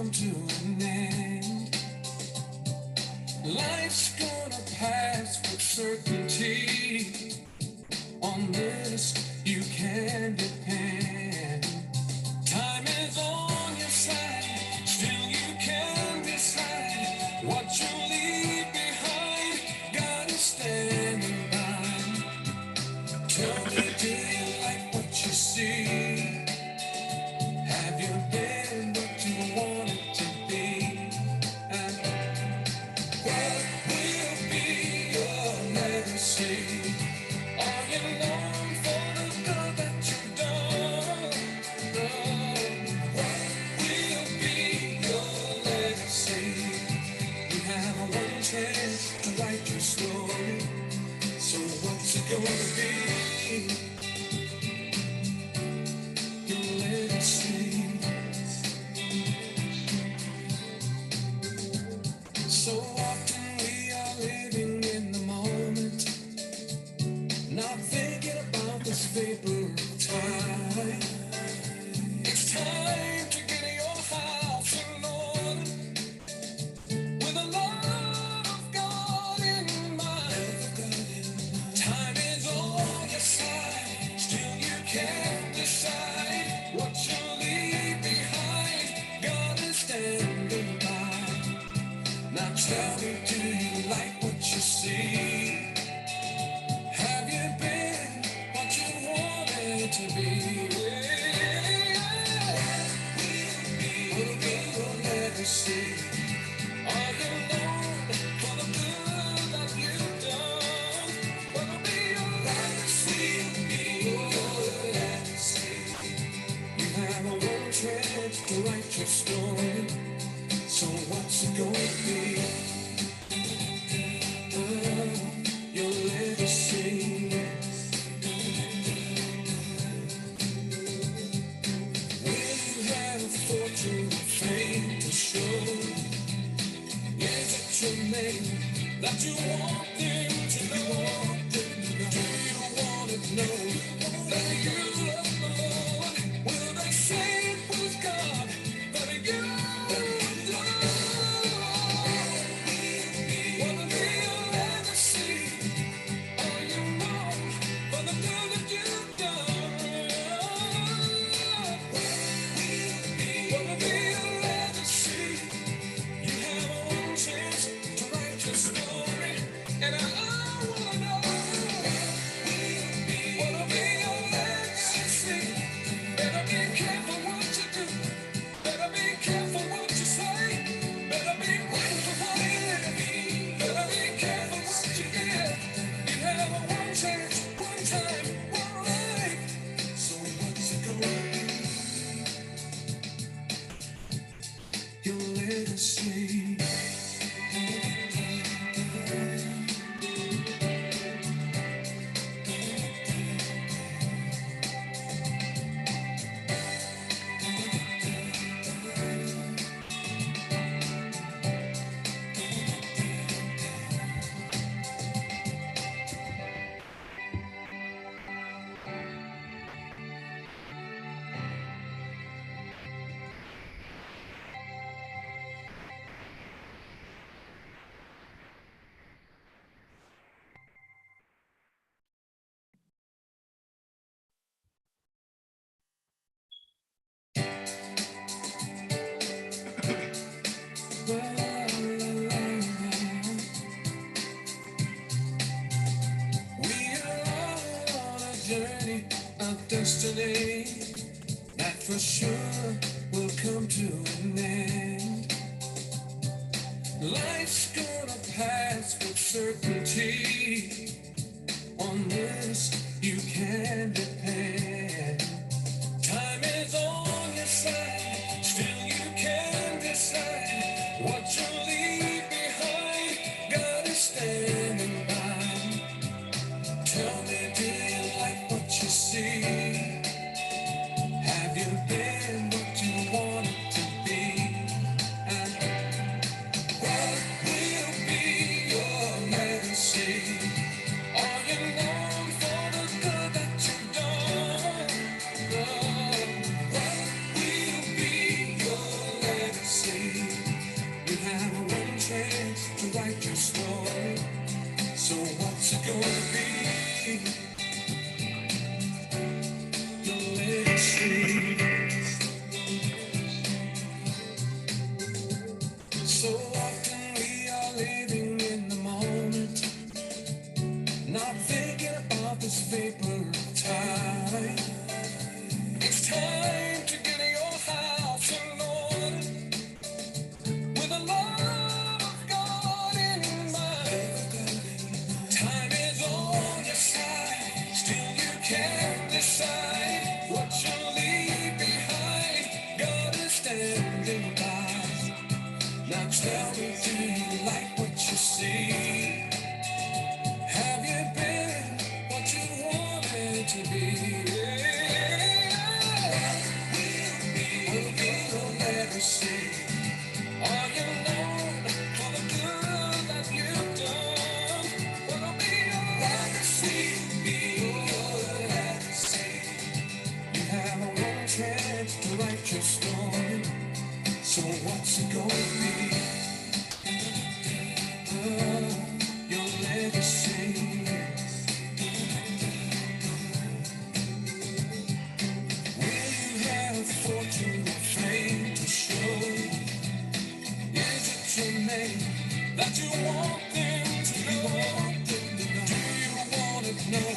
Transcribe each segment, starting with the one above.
come to an end. Life's gonna pass with certainty. On this you can depend. Time is on your side, still you can decide what you leave behind. God is standing by. Tell me, do you like what you see? Have you been what you wanted to be? And what will be your legacy? Are you known for the good that you've done? What will be your legacy? You have a one chance to write your story. So what's it gonna be? Your legacy. So often we are living in the moment, not thinking about this vapor of time. It's time to get your house in order with the love of God in mind. Time is on your side, still you can't decide what you leave behind. God is standing by. Now tell me, do you like what you see? Have you been what you wanted to be? Will be your legacy? Are you known for the good that you've done? Will be your legacy? Your legacy. You have a one chance to write your story. So what's it gonna be? Your legacy. Will you have fortune and fame to show? Is it your name that you want them to know? Do you want to know that you love the Lord? Will they say it was God that you done? Wanna be a legacy? Are you known for the good that you've done? Wanna be a legacy? You have one chance to write your story, and I wanna know. Wanna be a legacy? Better be careful what you do. Better be careful what you say. Better be mindful what you live. Better be careful what you give. You have a one chance, one time, one life. So what's it gonna be? Your legacy. We are all on a journey, a destiny that for sure will come to an end. Life's gonna pass with certainty. On this you can depend. Time is on your side, still you can decide what you leave behind. God is standing by. Tell me, do you like what you see? Have you been what you wanted to be? And what will be your legacy? Are you known for the good that you've done? So often we are living in the moment, not thinking about this vapor of time. It's time to get your house in order with the love of God in mind. Time is on your side, still you can't decide what you leave behind. God is standing by. Now tell me, do you like what you see? Have you been what you wanted to be? Yeah. Will be your legacy. Are you known for the good that you've done? What'll be your legacy? Be your legacy. You have one chance to write your story. So what's it gonna be? Your legacy. Will you have fortune or fame to show? Is it your name that you want them to know? Do you want to know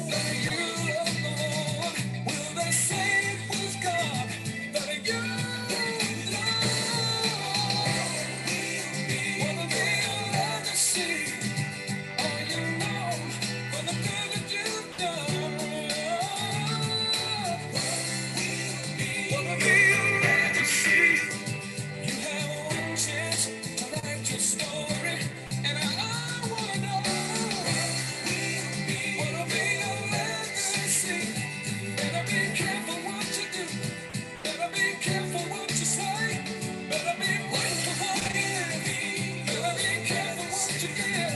that you love the Lord? Will they say it was God that you love? Wanna be a legacy? Are you known for the good that you've done? Wanna be a legacy? You have one chance to write your story, and I wanna know. Wanna be a legacy? Better be careful what you do. Better be careful what you say. Better be mindful what you give. Better be careful what you give.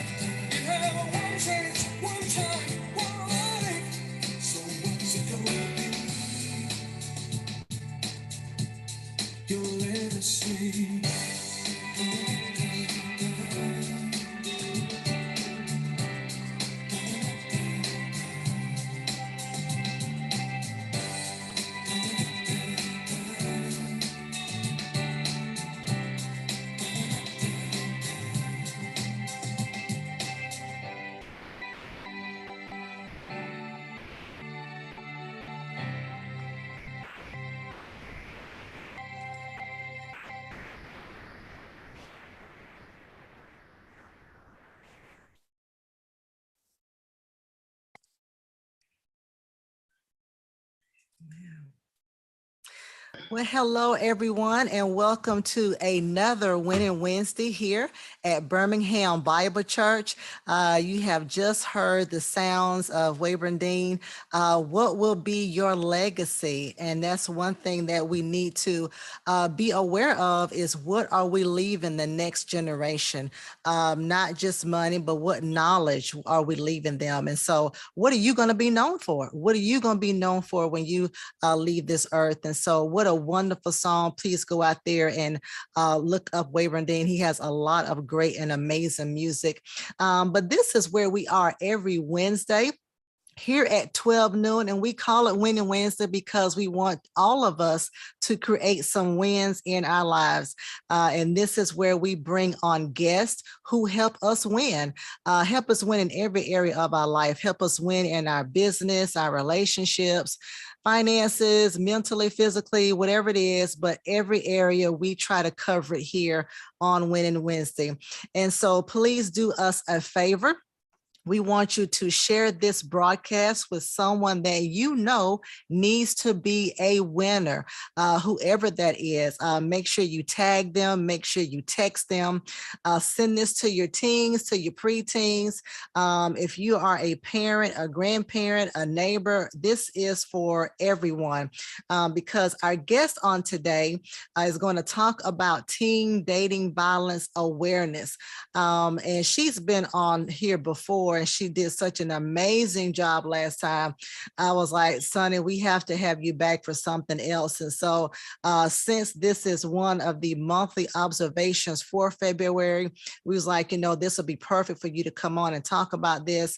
You have one chance, one time, one life. So what's it gonna be? Your legacy. Well, hello, everyone, and welcome to another Winning Wednesday here at Birmingham Bible Church. You have just heard the sounds of Wayburn Dean. What will be your legacy? And that's one thing that we need to be aware of is what are we leaving the next generation? Not just money, but what knowledge are we leaving them? And so what are you going to be known for? What are you going to be known for when you leave this earth? And so what a wonderful song. Please go out there and look up Wayburn Dean. He has a lot of great and amazing music. But this is where we are every Wednesday here at 12 noon, and we call it Winning Wednesday because we want all of us to create some wins in our lives. And this is where we bring on guests who help us win in every area of our life, help us win in our business, our relationships, finances, mentally, physically, whatever it is, but every area we try to cover it here on Winning Wednesday. And so please do us a favor. We want you to share this broadcast with someone that you know needs to be a winner, whoever that is. Make sure you tag them, make sure you text them, send this to your teens, to your preteens. If you are a parent, a grandparent, a neighbor, this is for everyone because our guest on today is going to talk about teen dating violence awareness. And she's been on here before, and she did such an amazing job last time. I was like, Sonny, we have to have you back for something else. And so since this is one of the monthly observations for February, we was like, this will be perfect for you to come on and talk about this.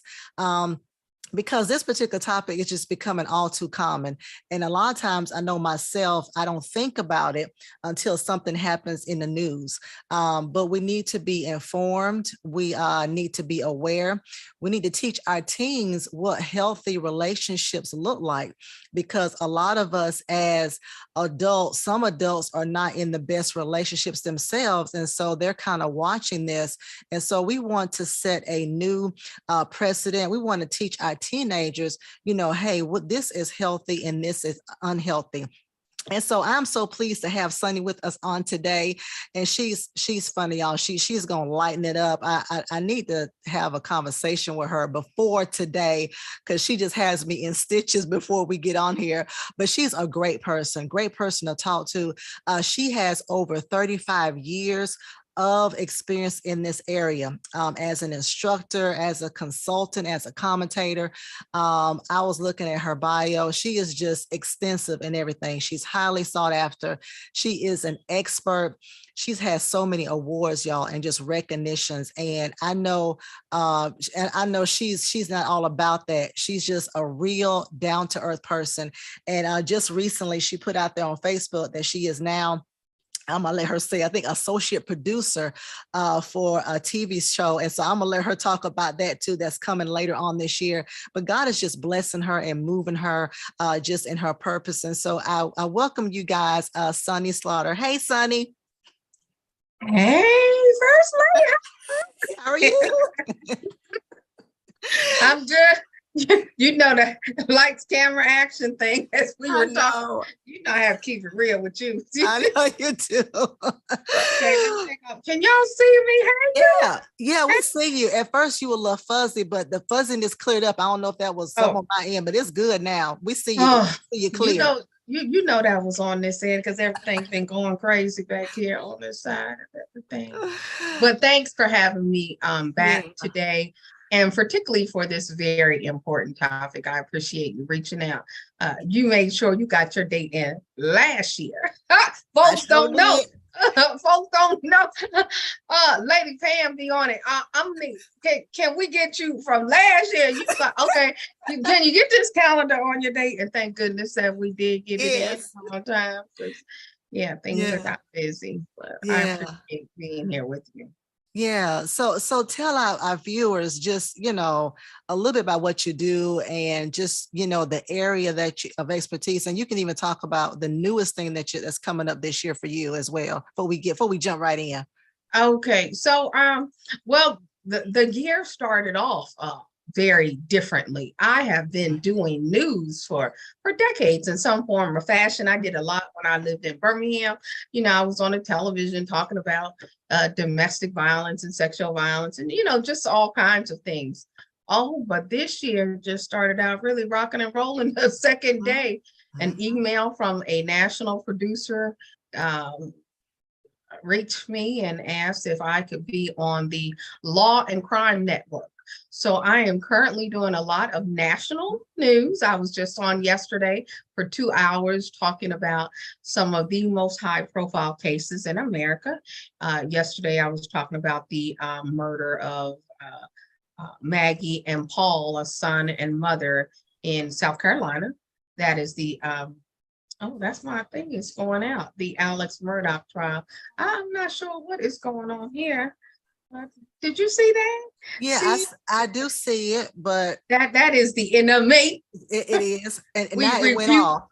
because this particular topic is just becoming all too common. And a lot of times I know myself, I don't think about it until something happens in the news. But we need to be informed. We need to be aware. We need to teach our teens what healthy relationships look like, because a lot of us as adults, some adults are not in the best relationships themselves. And so they're kind of watching this. And so we want to set a new precedent. We want to teach our teenagers, hey, what this is healthy and this is unhealthy. And so I'm so pleased to have Sunny with us on today, and she's funny, y'all. She's gonna lighten it up. I need to have a conversation with her before today, because she just has me in stitches before we get on here. But she's a great person to talk to. She has over 35 years of experience in this area, as an instructor, as a consultant, as a commentator. I was looking at her bio. She is just extensive in everything. She's highly sought after. She is an expert. She's had so many awards, y'all, and just recognitions. And I know she's not all about that. She's just a real down-to-earth person. And just recently she put out there on Facebook that she is now, I'm gonna let her say, I think, associate producer for a TV show. And so I'm gonna let her talk about that too. That's coming later on this year. But God is just blessing her and moving her just in her purpose. And so I welcome you guys, Sunny Slaughter. Hey, Sunny. Hey, First Lady. How are you? I'm good. You know the lights, camera, action thing as we were talking. I have to keep it real with you. I know you do. Okay, can y'all see me? Hey, yeah, we see you. At first you were a little fuzzy, but the fuzziness cleared up. I don't know if that was some on my end, but it's good now. We see you. See you clear. You know that was on this end because everything's been going crazy back here on this side of everything. But thanks for having me back today. And particularly for this very important topic. I appreciate you reaching out. You made sure you got your date in last year. Folks don't know. Folks don't know. Lady Pam be on it. Can we get you from last year? You like, okay, can you get this calendar on your date? And thank goodness that we did get it in on time. Things are not busy, but I appreciate being here with you. Yeah. So tell our viewers just, a little bit about what you do and just, the area of expertise. And you can even talk about the newest thing that's coming up this year for you as well, before we jump right in. Okay. So, well, the year started off very differently. I have been doing news for decades in some form or fashion. I did a lot when I lived in Birmingham. I was on the television talking about domestic violence and sexual violence and, just all kinds of things. Oh, but this year just started out really rocking and rolling. The second day, an email from a national producer reached me and asked if I could be on the Law and Crime Network. So I am currently doing a lot of national news. I was just on yesterday for 2 hours talking about some of the most high profile cases in America. Yesterday, I was talking about the murder of Maggie and Paul, a son and mother in South Carolina. That is the that's my thing is going out. The Alex Murdaugh trial. I'm not sure what is going on here. Did you see that? Yeah, I do see it, but that is the enemy. It is, and now it went off.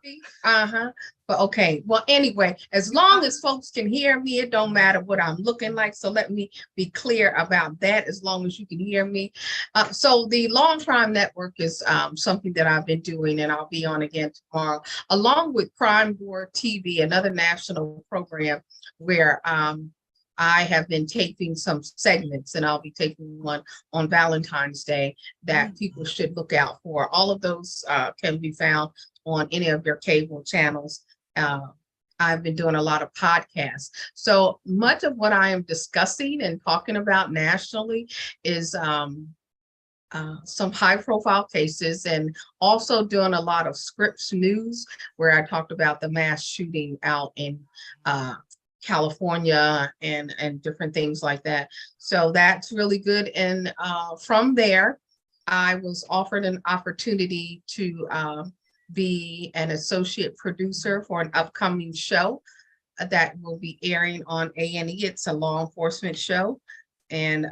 But okay. Well, anyway, as long as folks can hear me, it don't matter what I'm looking like. So let me be clear about that. As long as you can hear me. So the Law and Crime Network is something that I've been doing, and I'll be on again tomorrow, along with Crime Board TV, another national program where I have been taping some segments, and I'll be taking one on Valentine's Day that people should look out for. All of those can be found on any of your cable channels. I've been doing a lot of podcasts. So much of what I am discussing and talking about nationally is some high profile cases, and also doing a lot of Scripps News, where I talked about the mass shooting out in California and different things like that. So that's really good. And from there, I was offered an opportunity to be an associate producer for an upcoming show that will be airing on A&E. It's a law enforcement show. And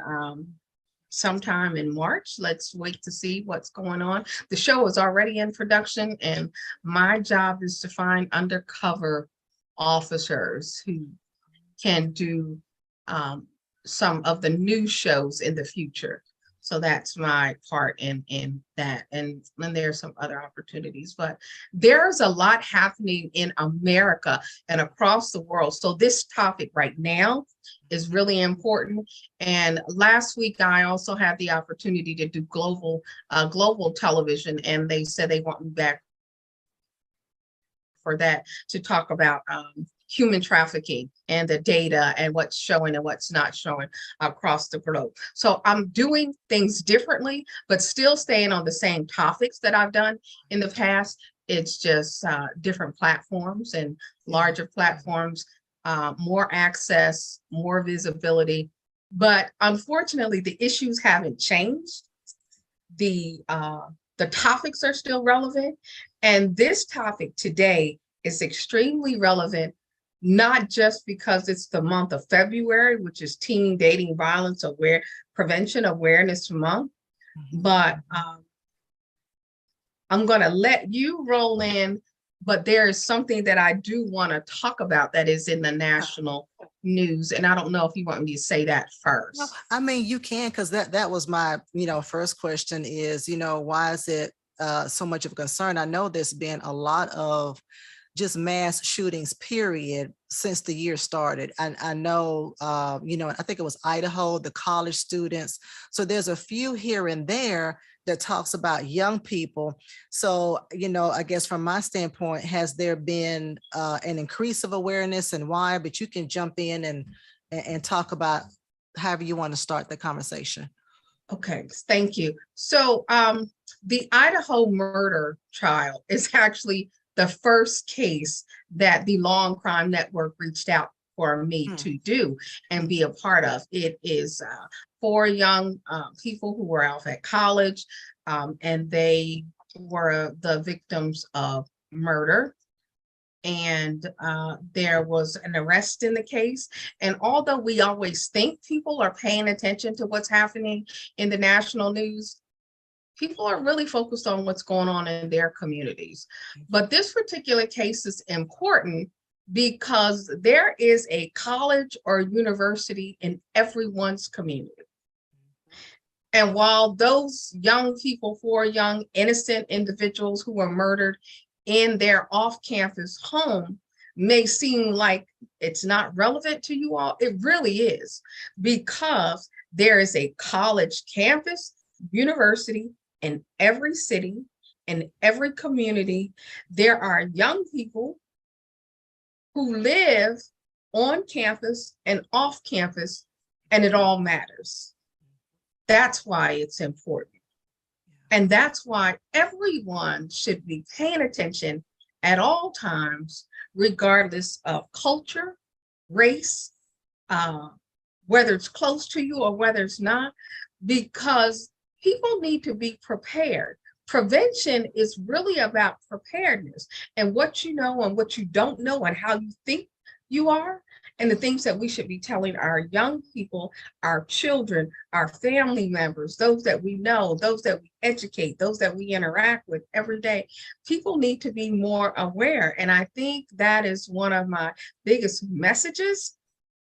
sometime in March, let's wait to see what's going on. The show is already in production, and my job is to find undercover officers who can do some of the new shows in the future. So that's my part in that. And then there's some other opportunities, but there's a lot happening in America and across the world. So this topic right now is really important. And last week, I also had the opportunity to do global television, and they said they want me back for that to talk about human trafficking and the data and what's showing and what's not showing across the globe. So I'm doing things differently, but still staying on the same topics that I've done in the past. It's just different platforms and larger platforms, more access, more visibility. But unfortunately, the issues haven't changed. The topics are still relevant. And this topic today is extremely relevant, not just because it's the month of February, which is Teen Dating Violence Prevention Awareness Month, but I'm going to let you roll in, but there is something that I do want to talk about that is in the national news. And I don't know if you want me to say that first. No, I mean, you can, because that was my, first question is, why is it so much of a concern? I know there's been a lot of just mass shootings, period, since the year started. And I know, I think it was Idaho, the college students. So there's a few here and there that talks about young people. So, I guess from my standpoint, has there been an increase of awareness and why? But you can jump in and talk about however you want to start the conversation. Okay, thank you. So the Idaho murder trial is actually the first case that the Law and Crime Network reached out for me to do and be a part of. It is 4 young people who were out at college, and they were the victims of murder. And there was an arrest in the case. And although we always think people are paying attention to what's happening in the national news, people are really focused on what's going on in their communities. But this particular case is important because there is a college or university in everyone's community. And while those young people, 4 young innocent individuals who were murdered in their off-campus home may seem like it's not relevant to you all, it really is, because there is a college campus, university in every city, in every community. There are young people who live on campus and off campus, and it all matters. That's why it's important. And that's why everyone should be paying attention at all times, regardless of culture, race, whether it's close to you or whether it's not, because people need to be prepared. Prevention is really about preparedness and what you know and what you don't know and how you think you are, and the things that we should be telling our young people, our children, our family members, those that we know, those that we educate, those that we interact with every day. People need to be more aware. And I think that is one of my biggest messages.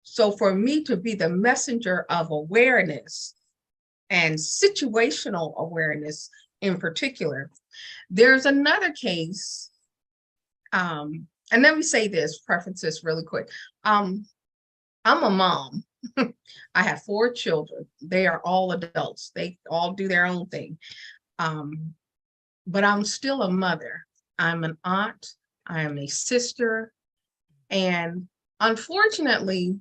So for me to be the messenger of awareness and situational awareness in particular, there's another case. And let me say this, preface this really quick. I'm a mom. I have 4 children. They are all adults. They all do their own thing. But I'm still a mother. I'm an aunt. I am a sister. And unfortunately,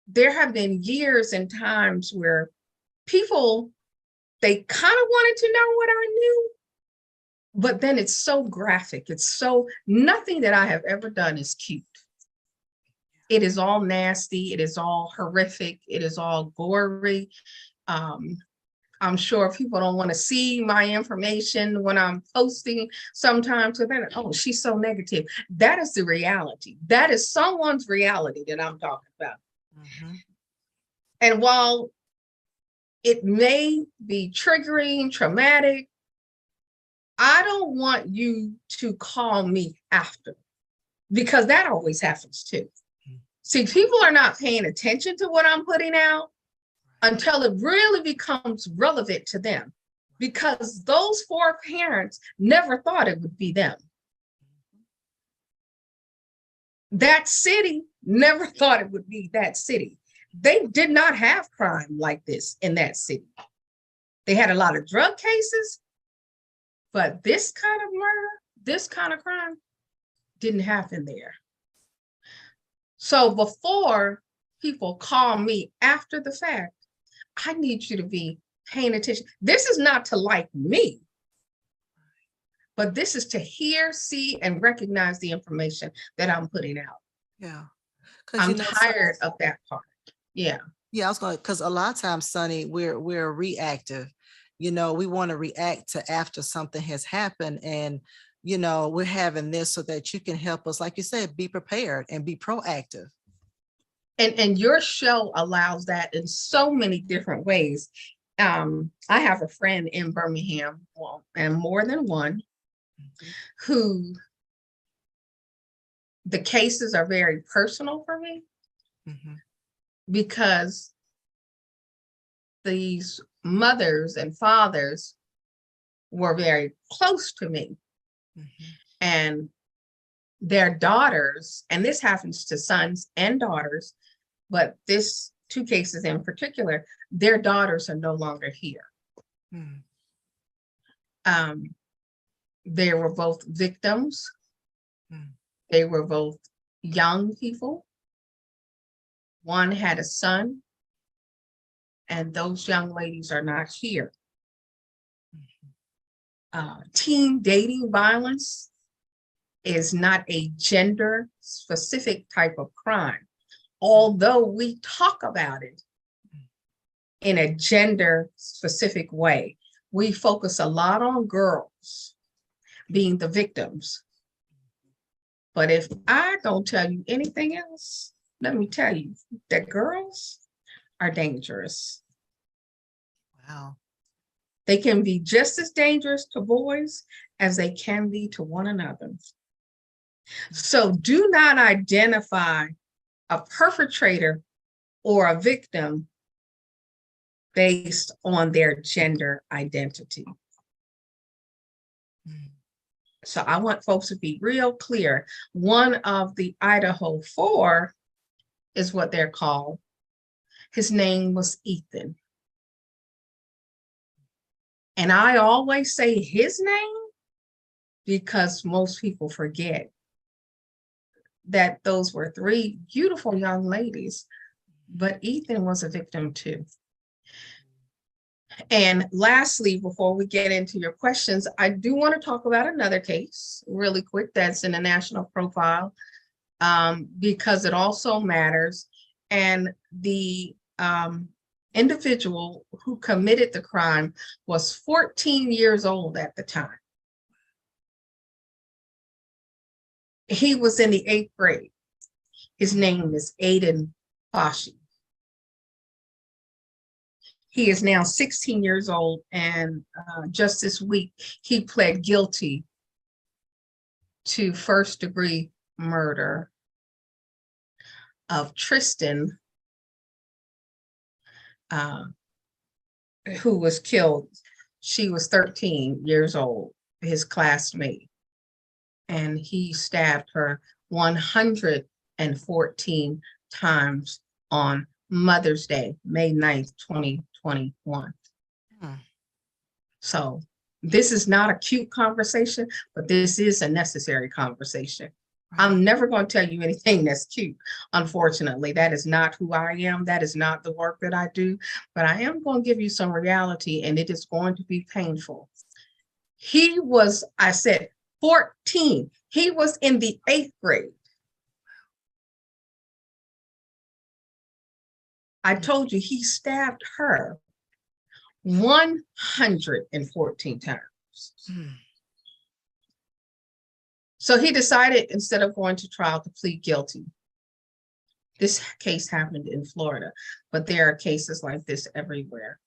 there have been years and times where people, they kind of wanted to know what I knew, but then it's so graphic. It's so, nothing that I have ever done is cute. It is all nasty. It is all horrific. It is all gory. I'm sure people don't want to see my information when I'm posting sometimes. So they're, oh, she's so negative. That is the reality. That is someone's reality that I'm talking about. Mhm. And while it may be triggering, traumatic, I don't want you to call me after, because that always happens too. See, people are not paying attention to what I'm putting out until it really becomes relevant to them, because those 4 parents never thought it would be them. That city never thought it would be that city. They did not have crime like this in that city. They had a lot of drug cases, but this kind of murder, this kind of crime didn't happen there. So before people call me after the fact, I need you to be paying attention. This is not to like me, but this is to hear, see, and recognize the information that I'm putting out. Yeah. 'Cause I'm you know, tired of that part. Yeah. yeah, I was going, because a lot of times, Sonny, we're reactive. You know, we want to react to after something has happened, and you know, we're having this so that you can help us, like you said, be prepared and be proactive. And your show allows that in so many different ways. I have a friend in Birmingham, well, and more than one, who the cases are very personal for me, Mhm. because these mothers and fathers were very close to me, Mhm. and their daughters, and this happens to sons and daughters, but this 2 cases in particular, their daughters are no longer here. Mhm. They were both victims. Mm. They were both young people. One had a son, and those young ladies are not here. Teen dating violence is not a gender specific type of crime, although we talk about it in a gender specific way. We focus a lot on girls being the victims. But if I don't tell you anything else, let me tell you that girls are dangerous. Wow. They can be just as dangerous to boys as they can be to one another. So do not identify a perpetrator or a victim based on their gender identity. Mm. So I want folks to be real clear. One of the Idaho 4 is what they're called. His name was Ethan. And I always say his name because most people forget that those were 3 beautiful young ladies, but Ethan was a victim too. And lastly, before we get into your questions, I do want to talk about another case really quick that's in the national profile, because it also matters. And the individual who committed the crime was 14 years old at the time. He was in the 8th grade. His name is Aiden Fashi. He is now 16 years old, and just this week, he pled guilty to first-degree murder of Tristan, who was killed. She was 13 years old, his classmate, and he stabbed her 114 times on Mother's Day, May 9th, 2021. Hmm. So this is not a cute conversation, but this is a necessary conversation. I'm never going to tell you anything that's cute. Unfortunately, that is not who I am. That is not the work that I do. But I am going to give you some reality, and it is going to be painful. He was, I said, 14. He was in the 8th grade. I told you he stabbed her 114 times. Mm. So he decided, instead of going to trial, to plead guilty. This case happened in Florida, but there are cases like this everywhere.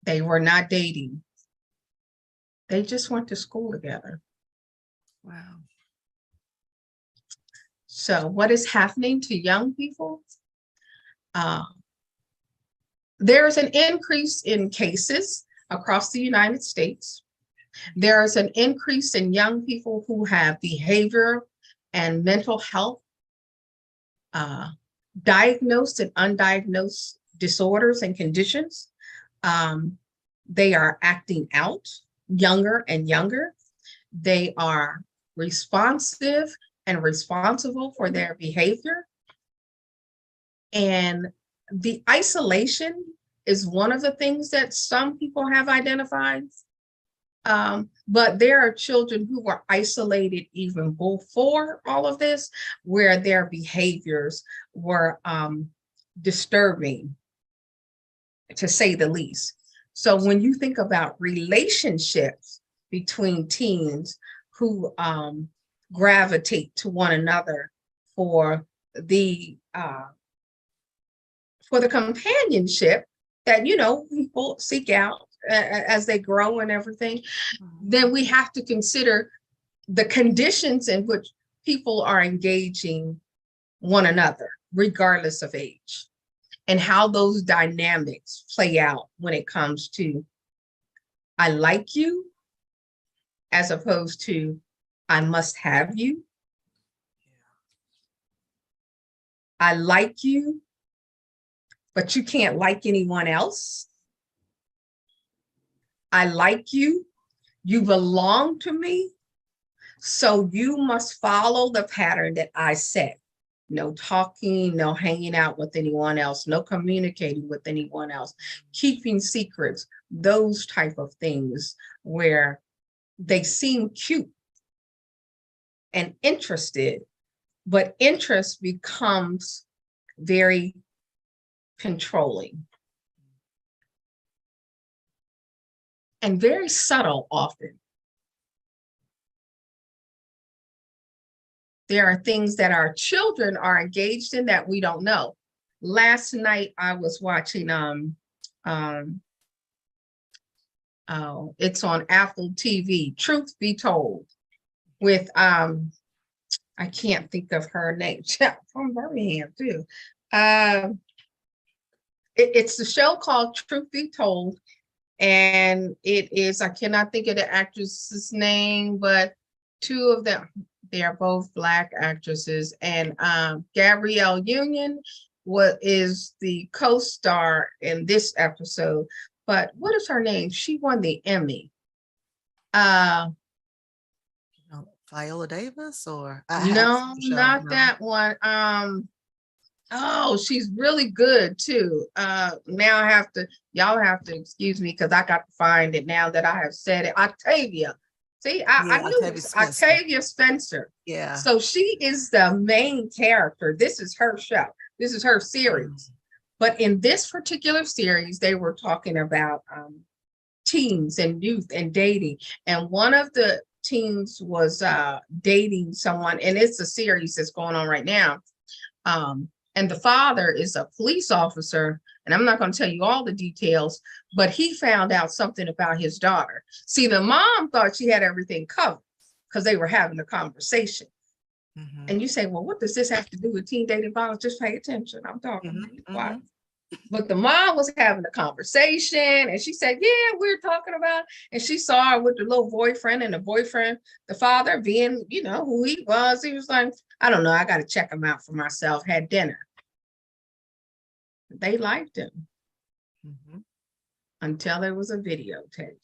They were not dating. They just went to school together. Wow. So what is happening to young people? There's an increase in cases across the United States. There's an increase in young people who have behavior and mental health, diagnosed and undiagnosed disorders and conditions. They are acting out younger and younger. They are responsive and responsible for their behavior. And the isolation is one of the things that some people have identified. But there are children who were isolated even before all of this, where their behaviors were disturbing, to say the least. So when you think about relationships between teens who gravitate to one another for the companionship that, you know, people seek out as they grow and everything, then we have to consider the conditions in which people are engaging one another, regardless of age, and how those dynamics play out when it comes to I like you, as opposed to I must have you. I like you, but you can't like anyone else. I like you, you belong to me, so you must follow the pattern that I set. No talking, no hanging out with anyone else, no communicating with anyone else, keeping secrets, those type of things where they seem cute and interested, but interest becomes very controlling and very subtle often. There are things that our children are engaged in that we don't know. Last night I was watching it's on Apple TV, Truth Be Told, with I can't think of her name, from Birmingham too. It's the show called Truth Be Told, and it is, I cannot think of the actress's name, but two of them, they are both Black actresses, and Gabrielle Union is the co-star in this episode. But what is her name? She won the Emmy. Viola Davis, or no, not that one. Oh, she's really good too. Now y'all have to excuse me because I got to find it now that I have said it. Octavia. See, I knew Octavia Spencer. Yeah. So she is the main character. This is her show. This is her series. But in this particular series, they were talking about teens and youth and dating. And one of the teens was dating someone, and it's a series that's going on right now. And the father is a police officer, and I'm not going to tell you all the details, but he found out something about his daughter. See, the mom thought she had everything covered because they were having a conversation. Mm-hmm. And you say, well, what does this have to do with teen dating violence? Just pay attention. I'm talking. Mm-hmm. Mm-hmm. But the mom was having a conversation, and she said, yeah, we're talking about, and she saw her with the little boyfriend, and the boyfriend, the father being, you know, who he was like, I don't know, I got to check him out for myself, had dinner. They liked him. Mm-hmm. Until there was a videotape.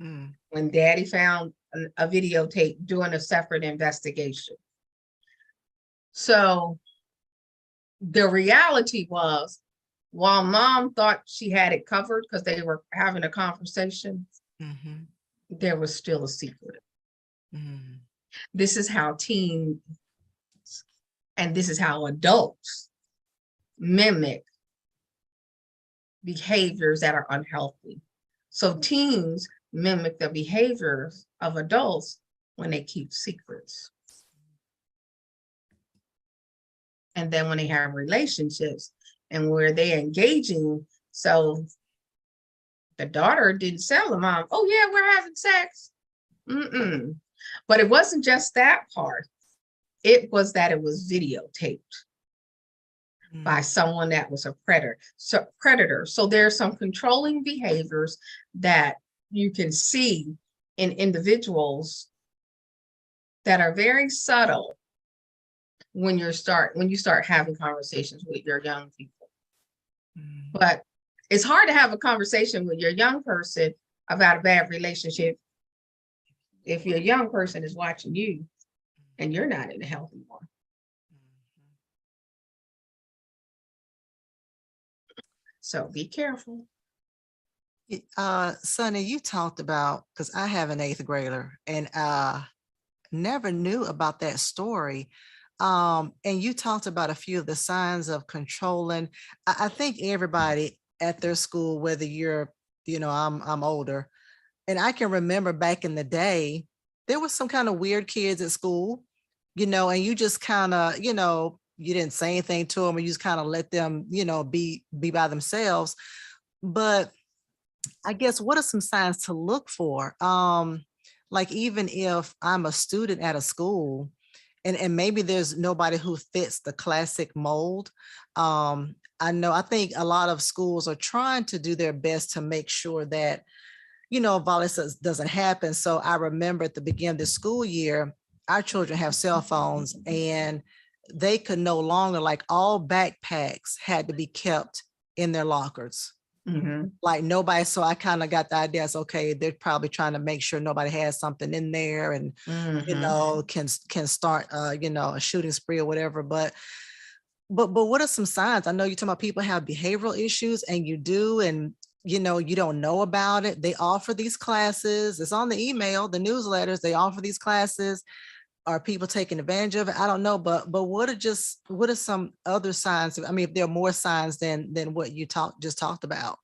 Mm. When daddy found a videotape doing a separate investigation. So the reality was, while mom thought she had it covered because they were having a conversation, mm-hmm. there was still a secret. Mm-hmm. This is how teens, and this is how adults mimic behaviors that are unhealthy. So teens mimic the behaviors of adults when they keep secrets. And then when they have relationships and where they're engaging, so the daughter didn't tell the mom, oh yeah, we're having sex. But it wasn't just that part. It was that it was videotaped by someone that was a predator. So there's some controlling behaviors that you can see in individuals that are very subtle when you start having conversations with your young people. But it's hard to have a conversation with your young person about a bad relationship if your young person is watching you and you're not in a healthy one. So be careful. Sonny, you talked about, because I have an eighth grader and never knew about that story. And you talked about a few of the signs of controlling. I think everybody at their school, whether you're, I'm older, and I can remember back in the day, there was some kind of weird kids at school, and you just kind of, you didn't say anything to them, or you just kind of let them, be by themselves. But I guess, what are some signs to look for? Like, even if I'm a student at a school and maybe there's nobody who fits the classic mold. I think a lot of schools are trying to do their best to make sure that, violence doesn't happen. So I remember at the beginning of the school year, our children have cell phones and they could no longer, like, all backpacks had to be kept in their lockers. Like, nobody. So I kind of got the idea, it's okay, they're probably trying to make sure nobody has something in there and, can start, a shooting spree or whatever. But what are some signs? I know you're talking about people have behavioral issues, and you do, and you don't know about it. They offer these classes. It's on the email, the newsletters. They offer these classes. Are people taking advantage of it? I don't know, but what are some other signs? I mean, if there are more signs than what you just talked about.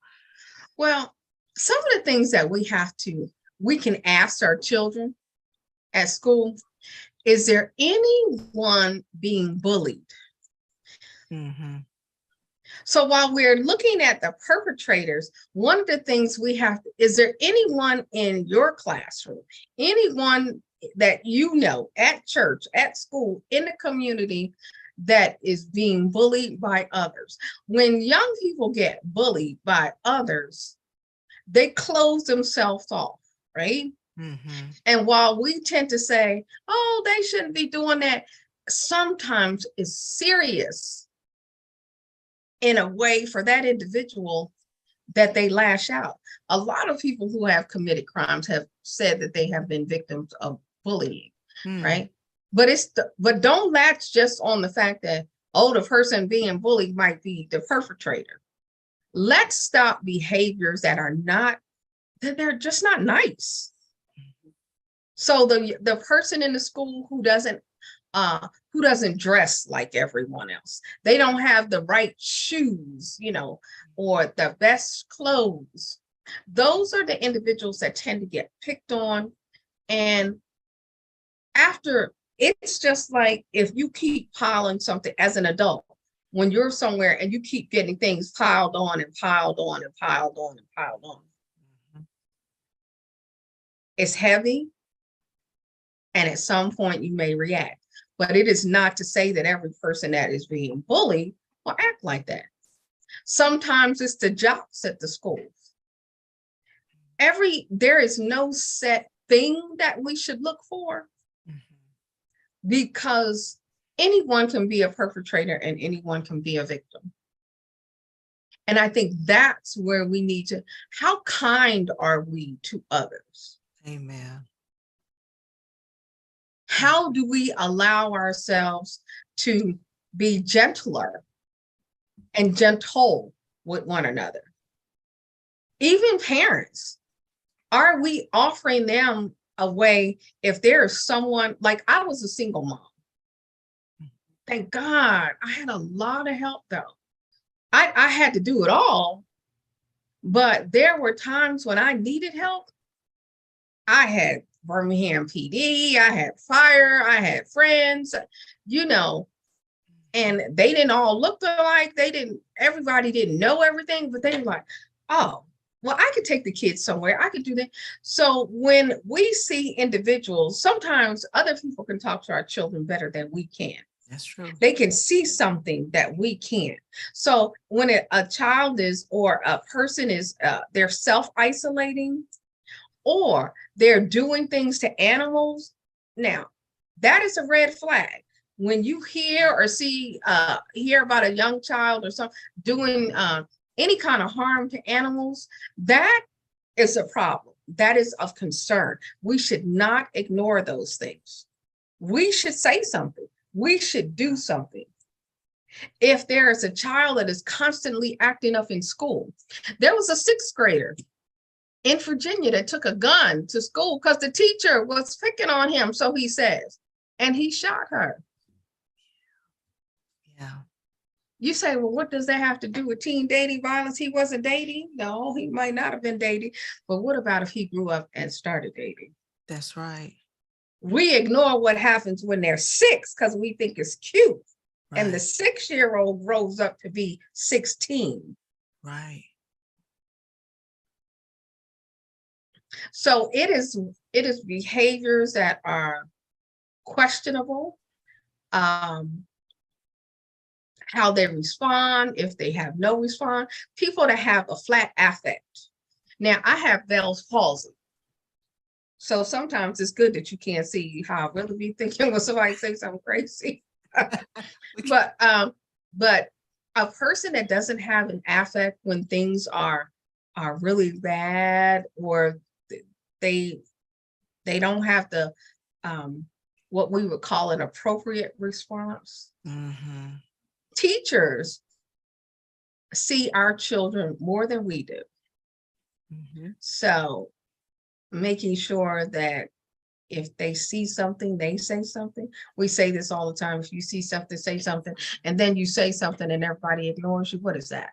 Well, some of the things that we can ask our children at school, is there anyone being bullied? So while we're looking at the perpetrators, one of the things is there anyone in your classroom, anyone that at church, at school, in the community that is being bullied by others? When young people get bullied by others, they close themselves off, right? And while we tend to say, oh, they shouldn't be doing that, sometimes it's serious in a way for that individual that they lash out. A lot of people who have committed crimes have said that they have been victims of bullying, right? But don't latch just on the fact that, oh, the person being bullied might be the perpetrator. Let's stop behaviors that they're just not nice. So the person in the school who doesn't dress like everyone else, they don't have the right shoes, or the best clothes. Those are the individuals that tend to get picked on. And after, it's just like if you keep piling something as an adult, when you're somewhere and you keep getting things piled on and piled on and piled on and piled on, it's heavy. And at some point you may react. But it is not to say that every person that is being bullied will act like that. Sometimes it's the jocks at the schools. There is no set thing that we should look for, because anyone can be a perpetrator and anyone can be a victim. And I think that's where we need to, how kind are we to others? Amen. How do we allow ourselves to be gentler and gentle with one another? Even parents, are we offering them a way, if there's someone, like I was a single mom. Thank God I had a lot of help though. I had to do it all, But there were times when I needed help. I had Birmingham PD, I had fire, I had friends, you know, and they didn't all look alike. Everybody didn't know everything, but they were like, oh, well, I could take the kids somewhere. I could do that. So when we see individuals, sometimes other people can talk to our children better than we can. That's true. They can see something that we can't. So when a child is, or a person is, they're self-isolating, or they're doing things to animals, now that is a red flag. When you hear or see, hear about a young child or something doing any kind of harm to animals, that is a problem. That is of concern. We should not ignore those things. We should say something. We should do something. If there is a child that is constantly acting up in school, there was a 6th grader in Virginia that took a gun to school because the teacher was picking on him, so he says, and he shot her. Yeah. You say, well, what does that have to do with teen dating violence? He wasn't dating. No, he might not have been dating. But what about if he grew up and started dating? That's right. We ignore what happens when they're 6 because we think it's cute. Right. And the 6-year-old grows up to be 16. Right. So it is behaviors that are questionable. How they respond, if they have no response, people that have a flat affect. Now, I have Bell's palsy. So sometimes it's good that you can't see how I really be thinking when somebody says something crazy. But a person that doesn't have an affect when things are really bad, or they don't have the what we would call an appropriate response. Mm-hmm. Teachers see our children more than we do. Mm-hmm. So making sure that if they see something, they say something. We say this all the time. If you see something, say something, and then you say something and everybody ignores you. What is that?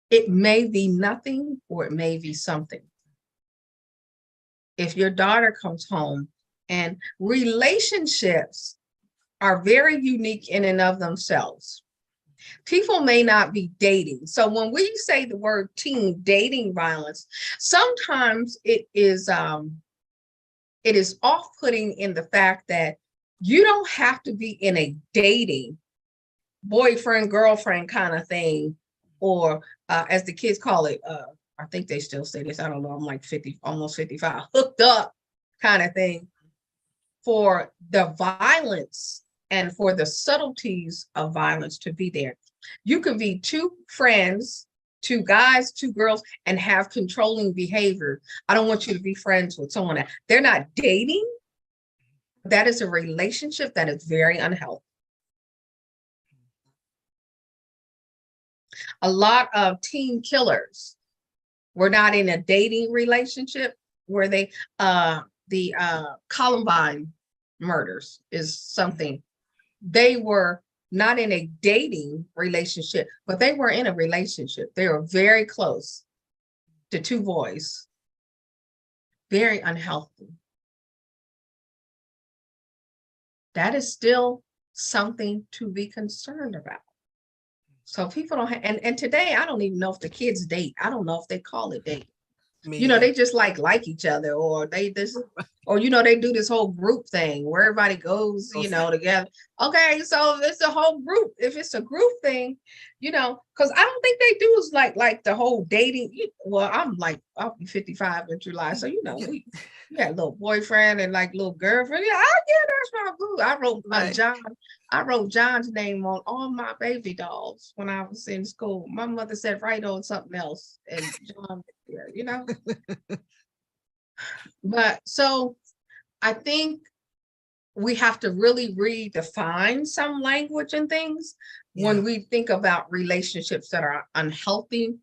It may be nothing, or it may be something. If your daughter comes home, and relationships are very unique in and of themselves. People may not be dating. So when we say the word teen dating violence, sometimes it is off-putting in the fact that you don't have to be in a dating boyfriend, girlfriend kind of thing, or as the kids call it, I think they still say this, I don't know, I'm like 50, almost 55, hooked up kind of thing, for the violence and for the subtleties of violence to be there. You could be 2 friends, 2 guys, 2 girls, and have controlling behavior. I don't want you to be friends with someone that they're not dating. That is a relationship that is very unhealthy. A lot of teen killers were not in a dating relationship, where the Columbine murders is something. They were not in a dating relationship, but they were in a relationship. They were very close to 2 boys. Very unhealthy. That is still something to be concerned about. So people don't have, and today I don't even know if the kids date. I don't know if they call it dating. You know, they just like each other, or they this, or they do this whole group thing where everybody goes, together. Okay, so it's a whole group. If it's a group thing, because I don't think they do is like the whole dating. Well, I'll be 55 in July, so we had a little boyfriend and like little girlfriend. Yeah, that's my boo. I wrote John. I wrote John's name on all my baby dolls when I was in school. My mother said write on something else, and John, But so I think we have to really redefine some language and things when we think about relationships that are unhealthy,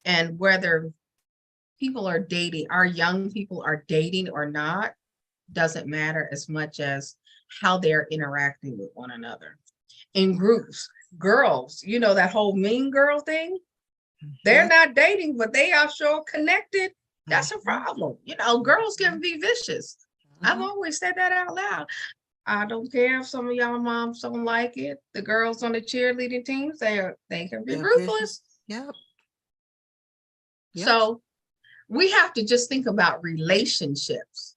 and whether people are dating, our young people are dating or not, doesn't matter as much as how they're interacting with one another in groups. girls, you know, that whole mean girl thing. They're not dating, but they are sure connected. That's a problem. You know, girls can be vicious. I've always said that out loud. I don't care if some of y'all moms don't like it. The girls on the cheerleading teams, they can be They're ruthless. vicious. Yep. Yep. So we have to just think about relationships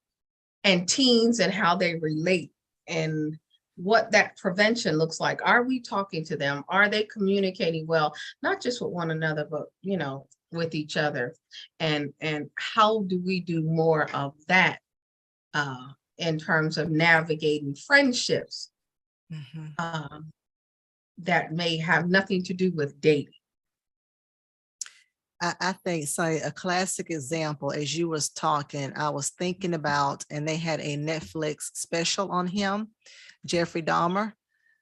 and teens and how they relate and what that prevention looks like. Are we talking to them? Are they communicating well, not just with one another, but, you know, with each other? And how do we do more of that in terms of navigating friendships that may have nothing to do with dating? I think, say, a classic example, as you was talking, I was thinking about, and they had a Netflix special on him, Jeffrey Dahmer.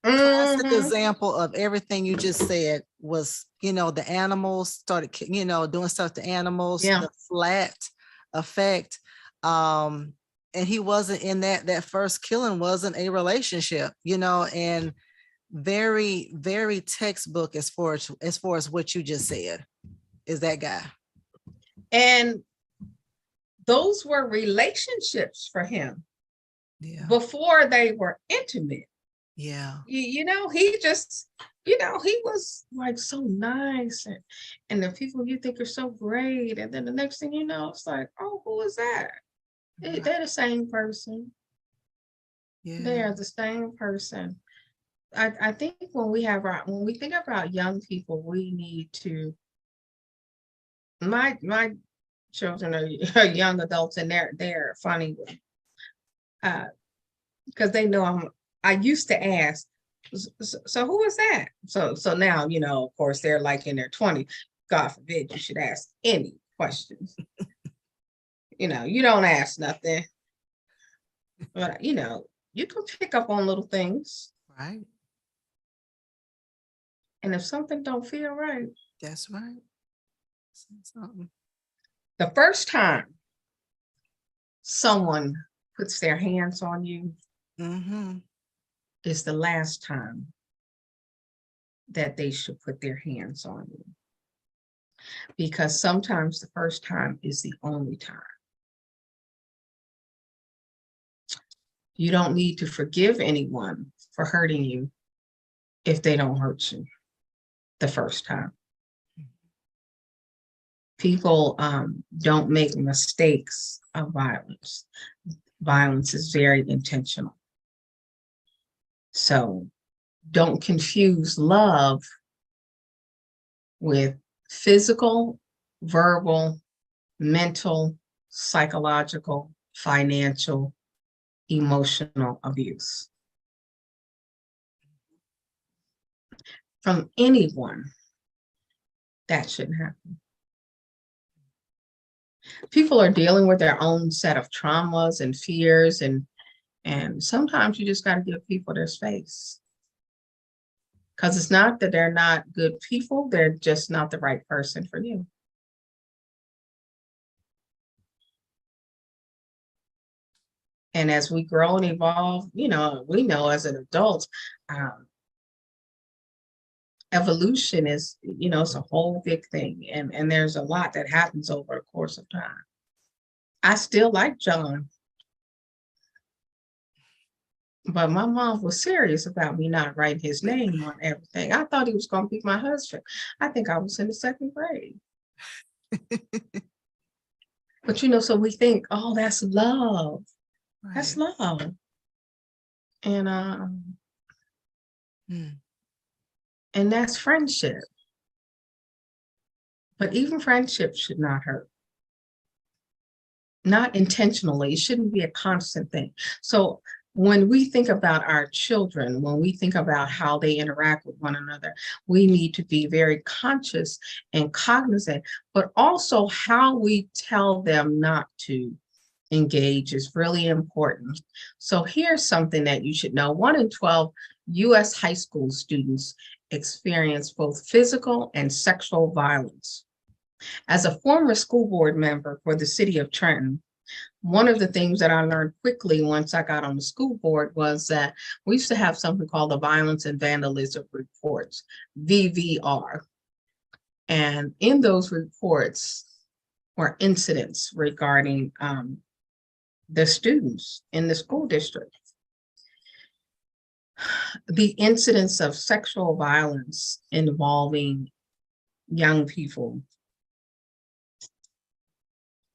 Classic example of everything you just said was, you know, the animals started, you know, doing stuff to animals, Yeah. the flat effect. And he wasn't in that first killing wasn't a relationship, you know, and very, very textbook as far as what you just said is that guy. And those were relationships for him before they were intimate. Yeah. You know, he just, you know, he was like so nice and the people you think are so great. And then the next thing you know, it's like, oh, who is that? They're the same person. Yeah. They are the same person. I think when we think about young people, we need to, my children are young adults and they're funny because they know I used to ask, so who is that? So now, you know, of course, they're like in their 20s. God forbid you should ask any questions. You know, you don't ask nothing. But, you know, you can pick up on little things. Right. And if something don't feel right. That's right. Something. The first time someone puts their hands on you is the last time that they should put their hands on you. Because sometimes the first time is the only time. You don't need to forgive anyone for hurting you if they don't hurt you the first time. People don't make mistakes of violence. Violence is very intentional. So don't confuse love with physical, verbal, mental, psychological, financial, emotional abuse from anyone. That shouldn't happen. People are dealing with their own set of traumas and fears, and sometimes you just got to give people their space. Because it's not that they're not good people, they're just not the right person for you. And as we grow and evolve, you know, we know as an adult, evolution is, you know, it's a whole big thing. And there's a lot that happens over the course of time. I still like John. But my mom was serious about me not writing his name on everything. I thought he was going to be my husband. I think I was in the 2nd grade. But, you know, so we think, oh, that's love. Right. That's love. And and that's friendship. But even friendship should not hurt. Not intentionally. It shouldn't be a constant thing. So when we think about our children, when we think about how they interact with one another, we need to be very conscious and cognizant, but also how we tell them not to engage is really important. So here's something that you should know. 1 in 12 U.S. high school students experience both physical and sexual violence. As a former school board member for the city of Trenton, one of the things that I learned quickly once I got on the school board was that we used to have something called the Violence and Vandalism Reports, VVR. And in those reports were incidents regarding the students in the school district. The incidents of sexual violence involving young people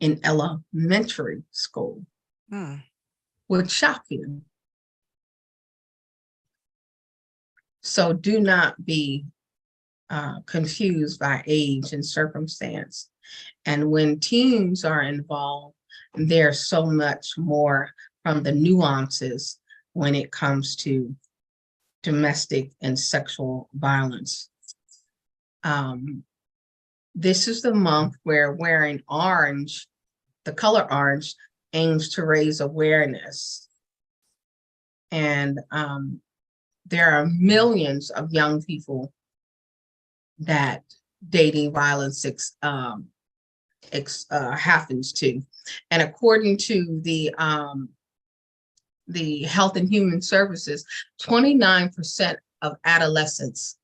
in elementary school would shock you. So do not be confused by age and circumstance. And when teens are involved, there's so much more from the nuances when it comes to domestic and sexual violence. This is the month where wearing orange, the color orange, aims to raise awareness. And there are millions of young people that dating violence happens to. And according to the Health and Human Services, 29% of adolescents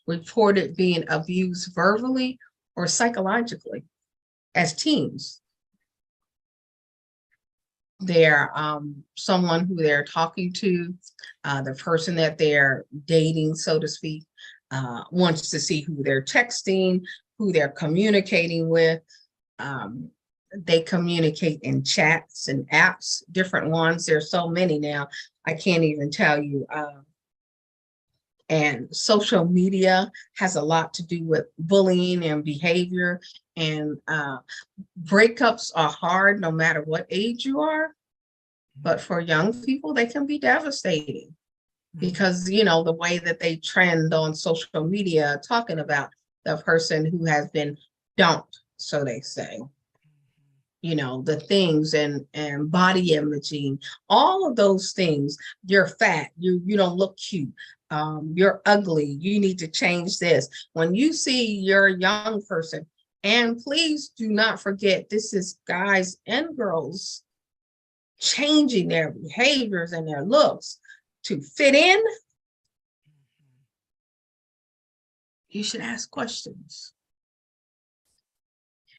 reported being abused verbally or psychologically as teens. They're someone who they're talking to, the person that they're dating, so to speak, wants to see who they're texting, who they're communicating with. They communicate in chats and apps, different ones. There's so many now, I can't even tell you. And social media has a lot to do with bullying and behavior. And breakups are hard no matter what age you are. But for young people, they can be devastating because, you know, the way that they trend on social media talking about the person who has been dumped, so they say. You know, the things and body imaging, all of those things. You're fat, you don't look cute, you're ugly, you need to change this. When you see your young person, and please do not forget, this is guys and girls changing their behaviors and their looks to fit in, you should ask questions.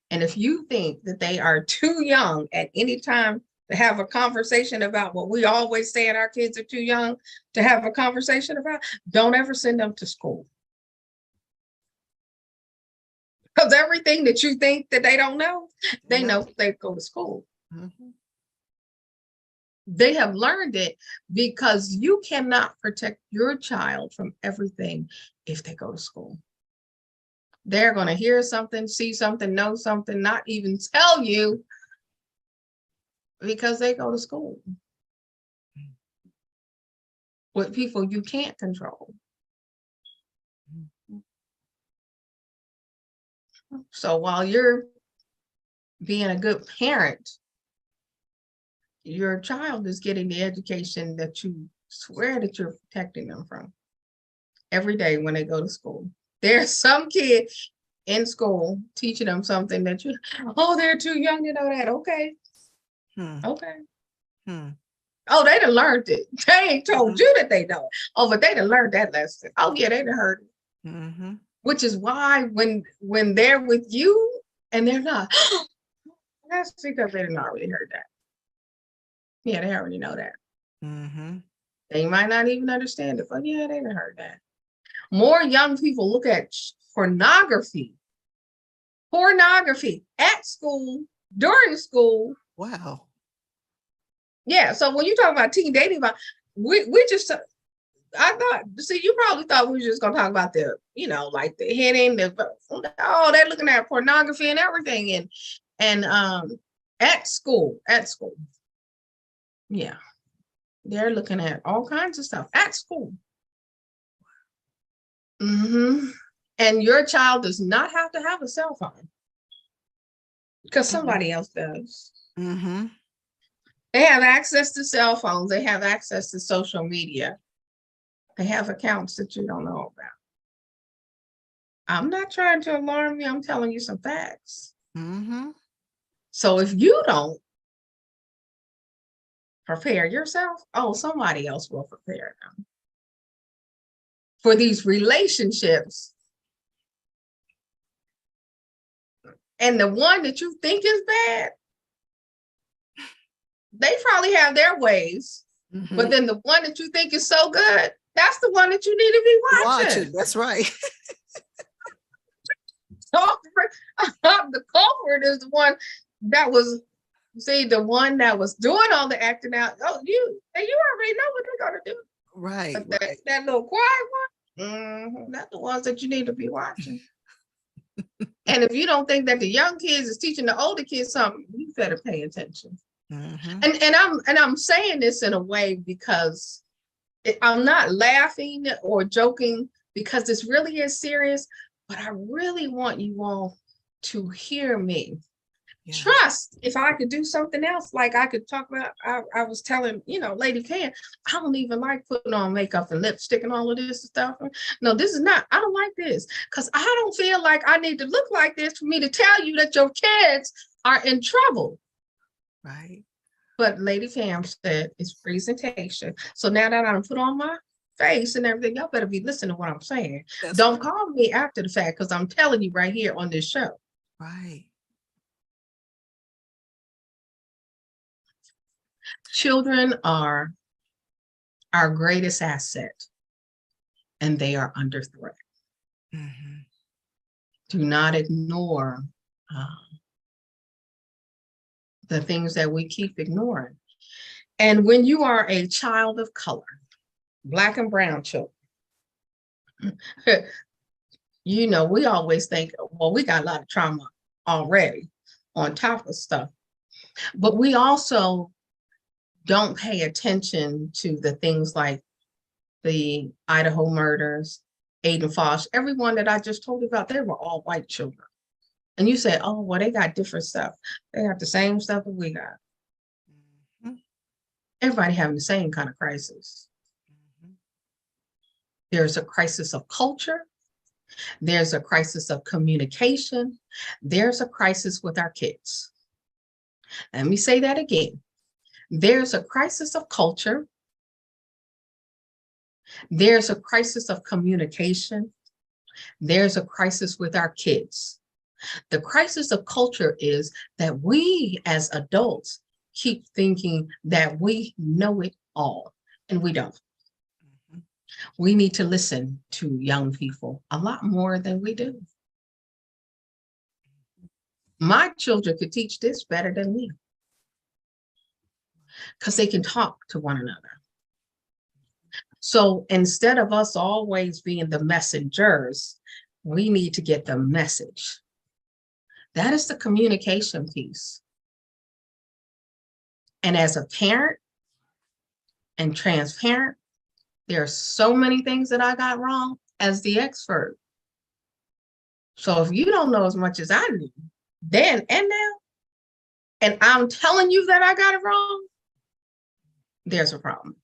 And if you think that they are too young at any time to have a conversation about what we always say our kids are too young to have a conversation about, don't ever send them to school. Because everything that you think that they don't know, they know they go to school. They have learned it because you cannot protect your child from everything if they go to school. They're going to hear something, see something, know something, not even tell you because they go to school with people you can't control. So while you're being a good parent, your child is getting the education that you swear that you're protecting them from every day when they go to school. There's some kid in school teaching them something that you, oh, they're too young to know that. Okay. Okay. Oh, they done learned it. They ain't told you that they know it. Oh, but they done learned that lesson. Oh, yeah, they done heard it. Which is why when they're with you and they're not, that's because they didn't already heard that. Yeah, they already know that. They might not even understand it, but yeah, they done heard that. More young people look at pornography at school, during school. Wow. Yeah, so when you talk about teen dating, we just, I thought, see, you probably thought we were just gonna talk about the, you know, like the hitting, oh, they're looking at pornography and everything, and at school. Yeah, they're looking at all kinds of stuff at school. And your child does not have to have a cell phone because somebody else does. They have access to cell phones. They have access to social media. They have accounts that you don't know about. I'm not trying to alarm you. I'm telling you some facts. So if you don't, prepare yourself, oh, somebody else will prepare them for these relationships. And the one that you think is bad, they probably have their ways. But then the one that you think is so good, that's the one that you need to be watching. That's right. The culprit is the one that was, see, the one that was doing all the acting out. Oh, you already know what they're gonna do. Right. But that little quiet one, that's the ones that you need to be watching. And if you don't think that the young kids is teaching the older kids something, you better pay attention. And I'm saying this in a way because I'm not laughing or joking, because this really is serious, but I really want you all to hear me. Yeah. Trust, if I could do something else, like I could talk about, I was telling, Lady Can, I don't even like putting on makeup and lipstick and all of this stuff. No, this is not, I don't like this, because I don't feel like I need to look like this for me to tell you that your kids are in trouble. Right. But Lady Cam said it's presentation. So now that I'm put on my face and everything, y'all better be listening to what I'm saying. Don't call me after the fact, because I'm telling you right here on this show. Right. Children are our greatest asset, and they are under threat. Do not ignore the things that we keep ignoring. And when you are a child of color, Black and brown children, we always think, well, we got a lot of trauma already on top of stuff, but we also don't pay attention to the things like the Idaho murders, Aiden Fosh, everyone that I just told you about, they were all white children. And you say, oh, well, they got different stuff. They got the same stuff that we got. Everybody having the same kind of crisis. There's a crisis of culture. There's a crisis of communication. There's a crisis with our kids. Let me say that again. There's a crisis of culture. There's a crisis of communication. There's a crisis with our kids. The crisis of culture is that we as adults keep thinking that we know it all, and we don't. We need to listen to young people a lot more than we do. My children could teach this better than me, because they can talk to one another. So instead of us always being the messengers, we need to get the message. That is the communication piece. And as a parent and transparent, there are so many things that I got wrong as the expert. So if you don't know as much as I do, then and now, and I'm telling you that I got it wrong, there's a problem.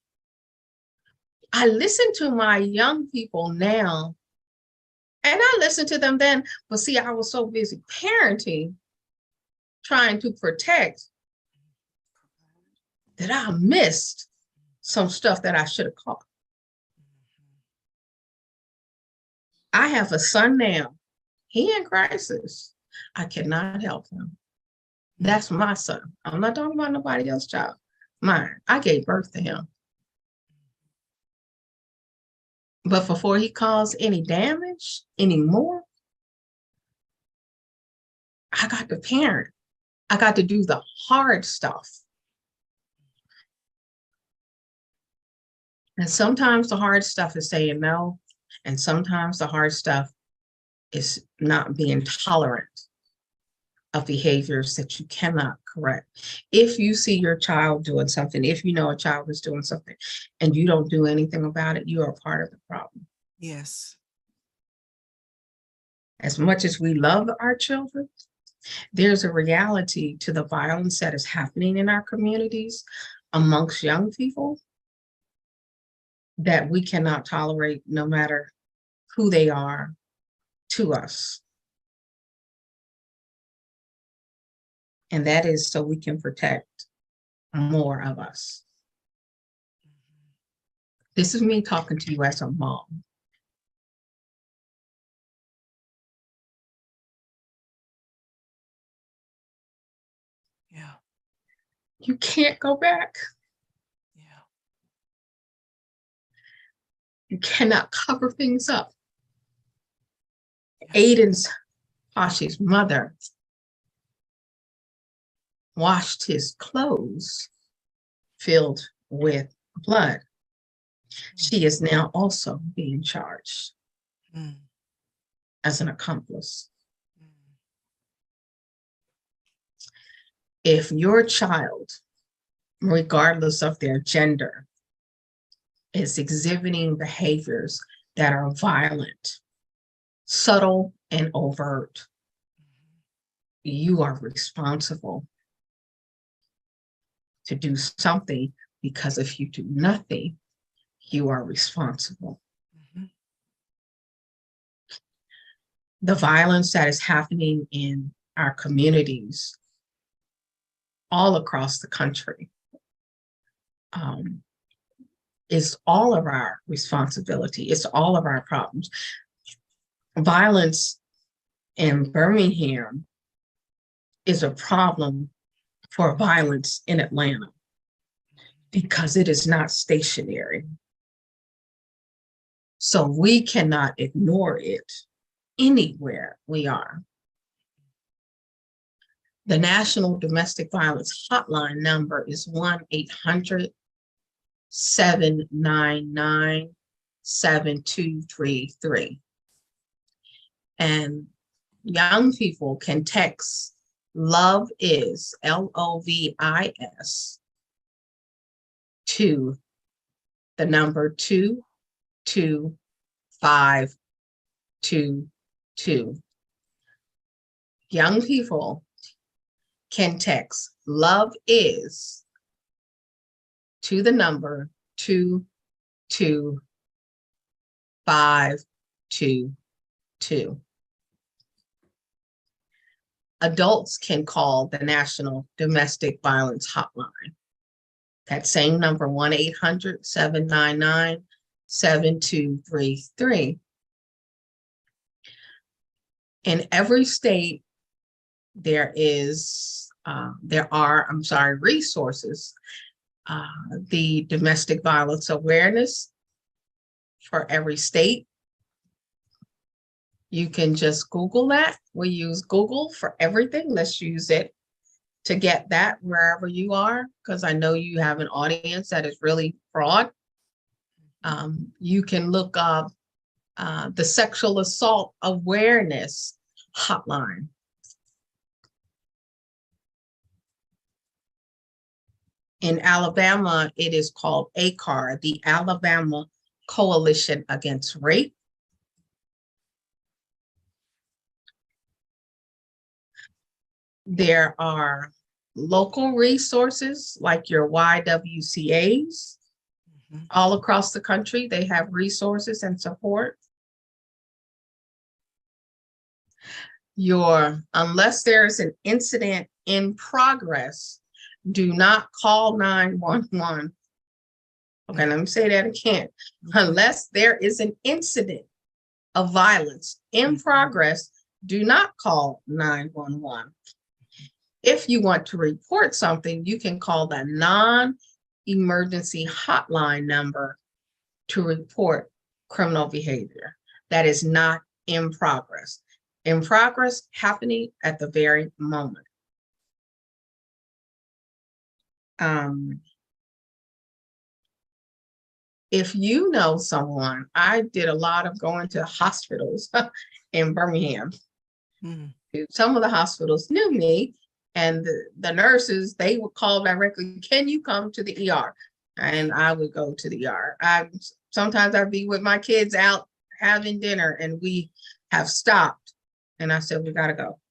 I listen to my young people now, and I listened to them then, but see, I was so busy parenting, trying to protect, that I missed some stuff that I should have caught. I have a son now. He in crisis. I cannot help him. That's my son. I'm not talking about nobody else's child. Mine. I gave birth to him. But before he caused any damage anymore, I got to parent. I got to do the hard stuff. And sometimes the hard stuff is saying no. And sometimes the hard stuff is not being tolerant of behaviors that you cannot correct. If you see your child doing something, if you know a child is doing something and you don't do anything about it, you are part of the problem. Yes. As much as we love our children, there's a reality to the violence that is happening in our communities amongst young people that we cannot tolerate, no matter who they are to us. And that is so we can protect more of us. This is me talking to you as a mom. Yeah. You can't go back. Yeah. You cannot cover things up. Yeah. Aiden's Pashi's mother washed his clothes filled with blood. She is now also being charged Mm. as an accomplice. Mm. If your child, regardless of their gender, is exhibiting behaviors that are violent, subtle, and overt, you are responsible to do something, because if you do nothing, you are responsible. Mhm. The violence that is happening in our communities all across the country is all of our responsibility. It's all of our problems. Violence in Birmingham is a problem for violence in Atlanta because it is not stationary. So we cannot ignore it anywhere we are. The National Domestic Violence Hotline number is 1-800-799-7233. And young people can text LOVE IS, LOVIS, to the number 22522. Young people can text LOVE IS to the number 22522. Adults can call the National Domestic Violence Hotline. That same number, 1-800-799-7233. In every state, there are resources. The domestic violence awareness for every state. You can just Google that. We use Google for everything. Let's use it to get that wherever you are, because I know you have an audience that is really broad. You can look up the Sexual Assault Awareness Hotline. In Alabama, it is called ACAR, the Alabama Coalition Against Rape. There are local resources like your YWCAs. Mhm. All across the country, they have resources and support. Unless there's an incident in progress, do not call 911. Okay, let me say that again. Unless there is an incident of violence in progress, do not call 911. If you want to report something, you can call the non-emergency hotline number to report criminal behavior that is not in progress. In progress, happening at the very moment. If you know someone, I did a lot of going to hospitals in Birmingham. Mm. Some of the hospitals knew me, and the nurses, they would call directly, can you come to the ER? And I would go to the ER. Sometimes I'd be with my kids out having dinner, and we have stopped. And I said, we gotta go.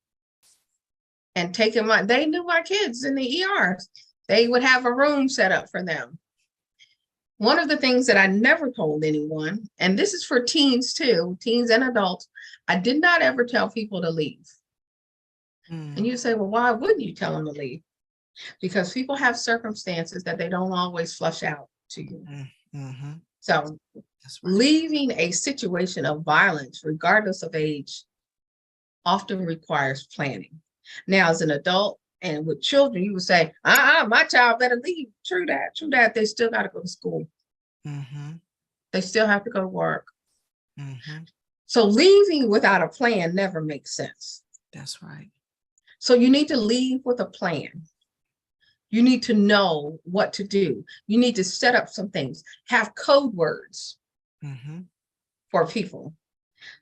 And they knew my kids in the ER. They would have a room set up for them. One of the things that I never told anyone, and this is for teens too, teens and adults, I did not ever tell people to leave. And you say, well, why wouldn't you tell them to leave? Because people have circumstances that they don't always flush out to you. Mm-hmm. So That's right. leaving a situation of violence, regardless of age, often requires planning. Now, as an adult and with children, you would say, my child better leave. True that, true that. They still got to go to school. Mm-hmm. They still have to go to work. Mm-hmm. So leaving without a plan never makes sense. That's right. So you need to leave with a plan. You need to know what to do. You need to set up some things, have code words Mm-hmm. for people.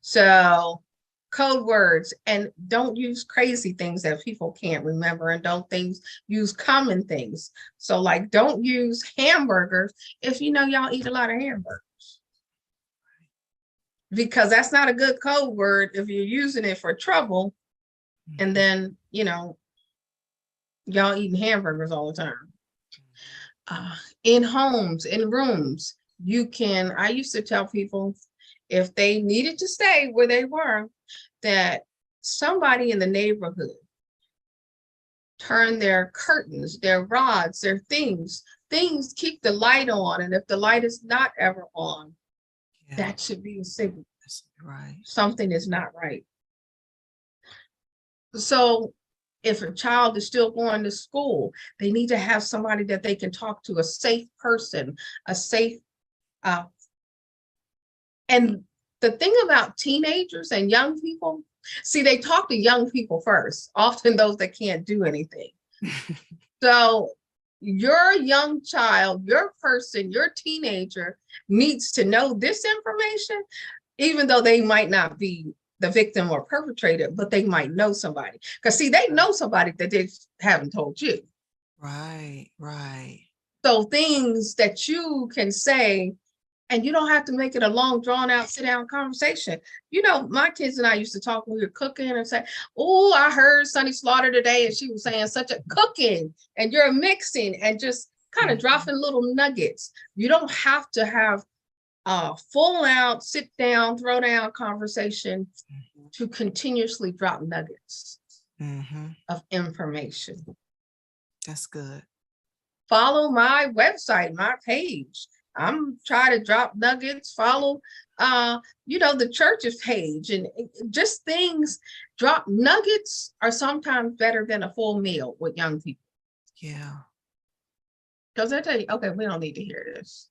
So code words, and don't use crazy things that people can't remember, and don't use common things. So like, don't use hamburgers if you know y'all eat a lot of hamburgers, because that's not a good code word if you're using it for trouble. And then, y'all eating hamburgers all the time. In homes, in rooms, I used to tell people if they needed to stay where they were, that somebody in the neighborhood turn their curtains, their rods, their things, keep the light on. And if the light is not ever on, that should be a signal. That's right. Something is not right. So if a child is still going to school, they need to have somebody that they can talk to, a safe person, a safe, and the thing about teenagers and young people, see, they talk to young people first, often those that can't do anything. So your young child, your person, your teenager needs to know this information, even though they might not be the victim or perpetrator, but they might know somebody. Because see, they know somebody that they haven't told you. Right, right. So things that you can say, and you don't have to make it a long, drawn out, sit down conversation. My kids and I used to talk when we were cooking and say, oh, I heard Sunny Slaughter today, and she was saying such a cooking, and you're mixing, and just kind of dropping little nuggets. You don't have to have a full out, sit down, throw down conversation to continuously drop nuggets of information. That's good. Follow my website, my page. I'm trying to drop nuggets. Follow, the church's page, and just things. Drop nuggets are sometimes better than a full meal with young people. Yeah. Because they tell you, okay, we don't need to hear this.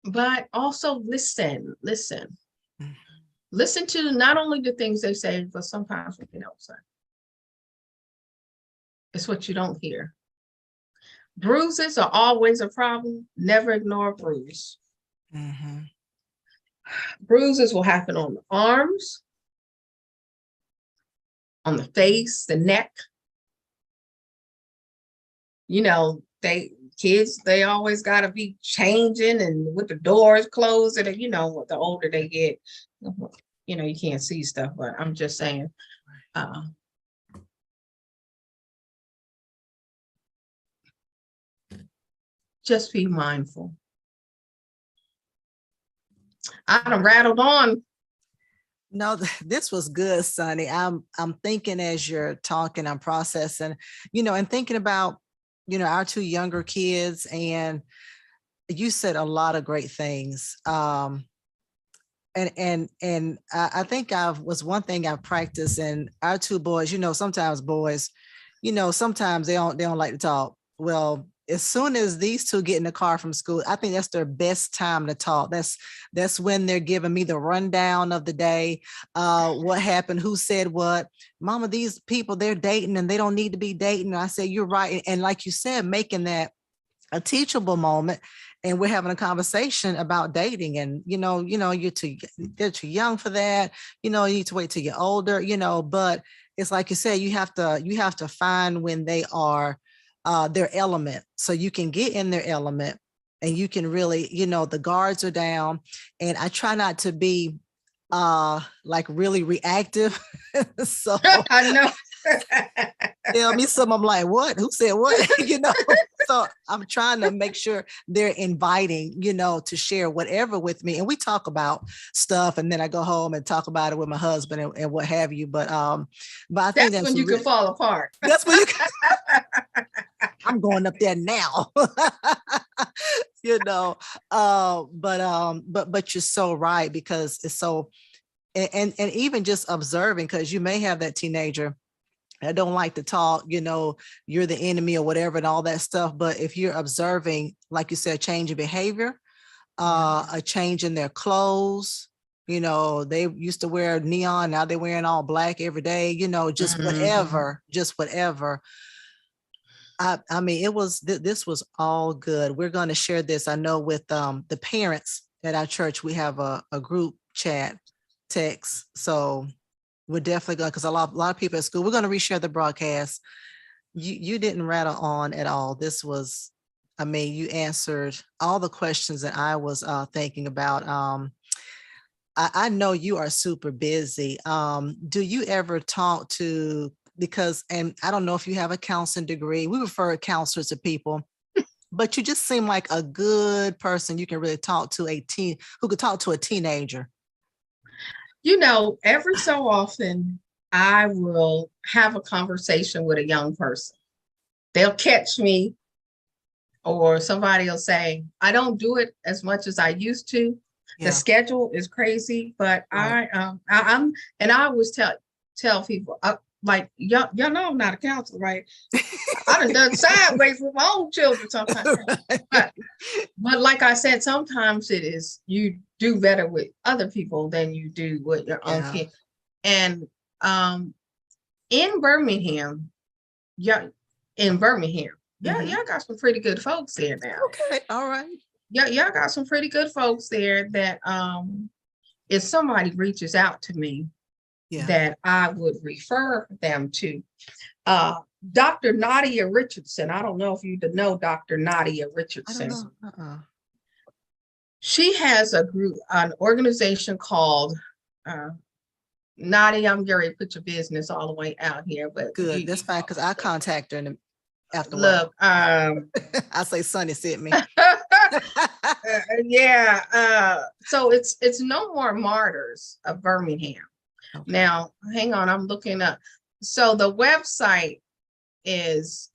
But also listen. Mm-hmm. Listen to not only the things they say, but sometimes what they don't say. It's what you don't hear. Bruises are always a problem. Never ignore a bruise. Mm-hmm. Bruises will happen on the arms, on the face, the neck. They always got to be changing, and with the doors closed, and the older they get, you can't see stuff, but I'm just saying, just be mindful. I done rattled on. No, this was good, Sunny. I'm thinking as you're talking, I'm processing, and thinking about, our two younger kids, and you said a lot of great things. And I think was one thing I've practiced, and our two boys, sometimes boys, sometimes they don't like to talk. Well, as soon as these two get in the car from school, I think that's their best time to talk. That's when they're giving me the rundown of the day, what happened, who said what. Mama, these people, they're dating and they don't need to be dating. And I said, you're right. And like you said, making that a teachable moment, and we're having a conversation about dating, and they're too young for that. You need to wait till you're older. But it's like you said, you have to find when they are their element, so you can get in their element, and you can really, the guards are down. And I try not to be like really reactive. So I know. tell me something, I'm like, what? Who said what? So I'm trying to make sure they're inviting, to share whatever with me. And we talk about stuff, and then I go home and talk about it with my husband and what have you. But I think that's when you can fall apart. That's when you can. I'm going up there now. you know. But you're so right, because it's so, and even just observing, because you may have that teenager that don't like to talk, you're the enemy or whatever and all that stuff. But if you're observing, like you said, change in behavior, a change in their clothes, they used to wear neon, now they're wearing all black every day, just Mhm. whatever. I mean, this was all good. We're going to share this. I know with the parents at our church, we have a group chat text. So we're definitely going, because a lot of people at school, we're going to reshare the broadcast. You didn't rattle on at all. This was, I mean, you answered all the questions that I was thinking about. I know you are super busy. Do you ever talk to, because, and I don't know if you have a counseling degree, we refer counselors to people, but you just seem like a good person. You can really talk to who could talk to a teenager. Every so often I will have a conversation with a young person. They'll catch me, or somebody will say, I don't do it as much as I used to. The Yeah. schedule is crazy, but Right. I'm, and I always tell people, like, y'all know I'm not a counselor, right? I done sideways with my own children sometimes. But but like I said, sometimes it is, you do better with other people than you do with your own Yeah. kid. And in Birmingham, yeah, in Birmingham, yeah, Mhm. y'all got some pretty good folks there now. Okay. All right. Yeah, y'all got some pretty good folks there that if somebody reaches out to me, Yeah. that I would refer them to. Dr. Nadia Richardson. I don't know if you know Dr. Nadia I don't Richardson. know. She has a group, an organization called Nadia. I'm going to put your business all the way out here, but Good. That's you fine, because I contact her after a while. look. I say Sonny sent me. Yeah. So it's No More Martyrs of Birmingham. Okay. Now, hang on, I'm looking up. So the website is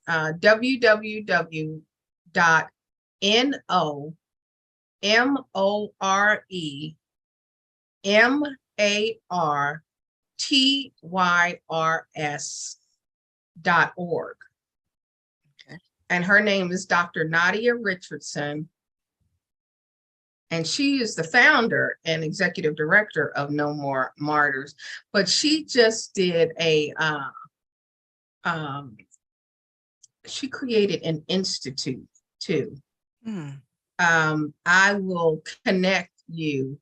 www.NOREMARTYRS.org. Okay. And her name is Dr. Nadia Richardson. And she is the founder and executive director of No More Martyrs. But she just did she created an institute too. Hmm. I will connect you,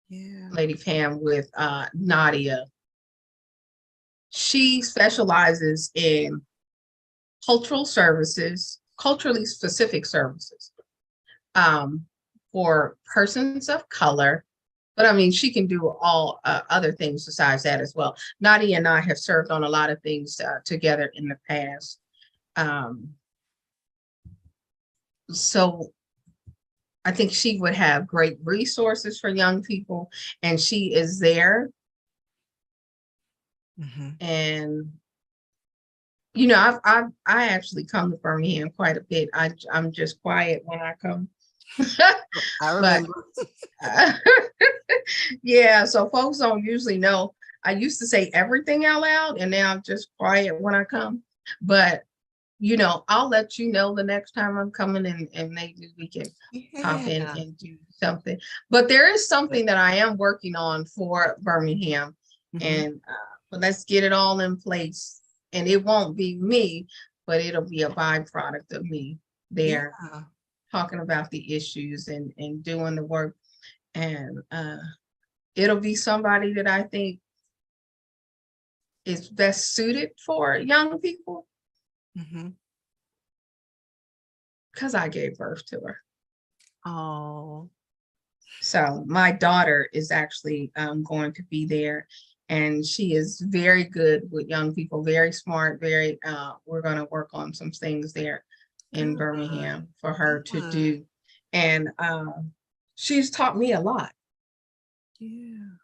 Yeah. Lady Pam, with Nadia. She specializes in cultural services, culturally specific services, um, for persons of color. But I mean, she can do all other things besides that as well. Nadia and I have served on a lot of things together in the past. So I think she would have great resources for young people, and she is there. Mhm. And I actually come to Birmingham quite a bit. I'm just quiet when I come, I but remember. yeah. So folks don't usually know. I used to say everything out loud, and now I'm just quiet when I come. But I'll let you know the next time I'm coming, and maybe we can pop in Yeah. and do something. But there is something that I am working on for Birmingham, Mhm. and but let's get it all in place. And it won't be me, but it'll be a byproduct of me there Yeah. talking about the issues and doing the work. And it'll be somebody that I think is best suited for young people Mhm. because I gave birth to her. Oh. So my daughter is actually going to be there, and she is very good with young people, very smart, we're going to work on some things there in Good. Birmingham for her to Good. do. And she's taught me a lot. Yeah.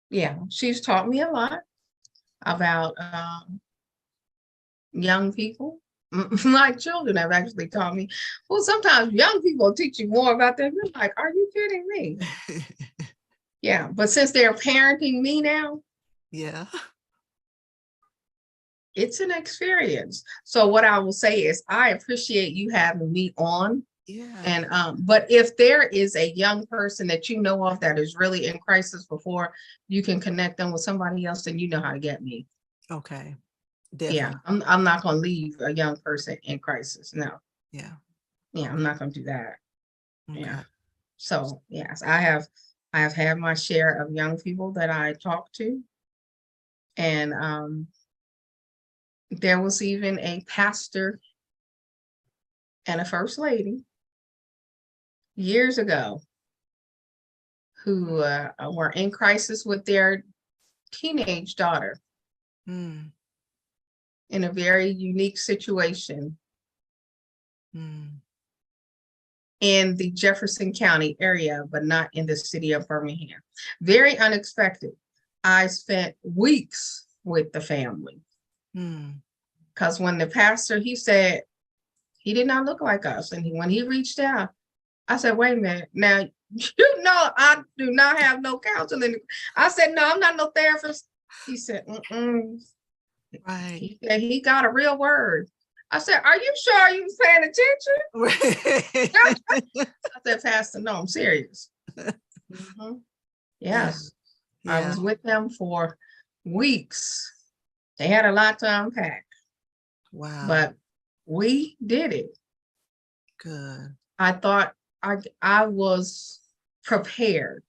Yeah, she's taught me a lot about young people. My children have actually taught me. Well, sometimes young people teach you more about them. You're like, are you kidding me? Yeah, but since they're parenting me now, Yeah. it's an experience. So what I will say is I appreciate you having me on. Yeah. And but if there is a young person that you know of that is really in crisis before you can connect them with somebody else, then you know how to get me. Okay. Yeah, Definitely. I'm not gonna leave a young person in crisis. No, Yeah. yeah, I'm not gonna do that. Yeah. Okay. So yes, I have had my share of young people that I talk to. And there was even a pastor and a first lady years ago who were in crisis with their teenage daughter Mm, in a very unique situation mm, in the Jefferson County area, but not in the city of Birmingham. Very unexpected. I spent weeks with the family mm. because when the pastor, he said he did not look like us. And when he reached out, I said, wait a minute. Now, you know, I do not have no counseling. I said, no, I'm not no therapist. He said, mm-mm. Right. He said, he got a real word. I said, are you sure you was paying attention? I said, Pastor, no, I'm serious. Mhm. Yeah. Yes, I Yeah. was with them for weeks. They had a lot to unpack, Wow. but we did it. Good. I thought I was prepared.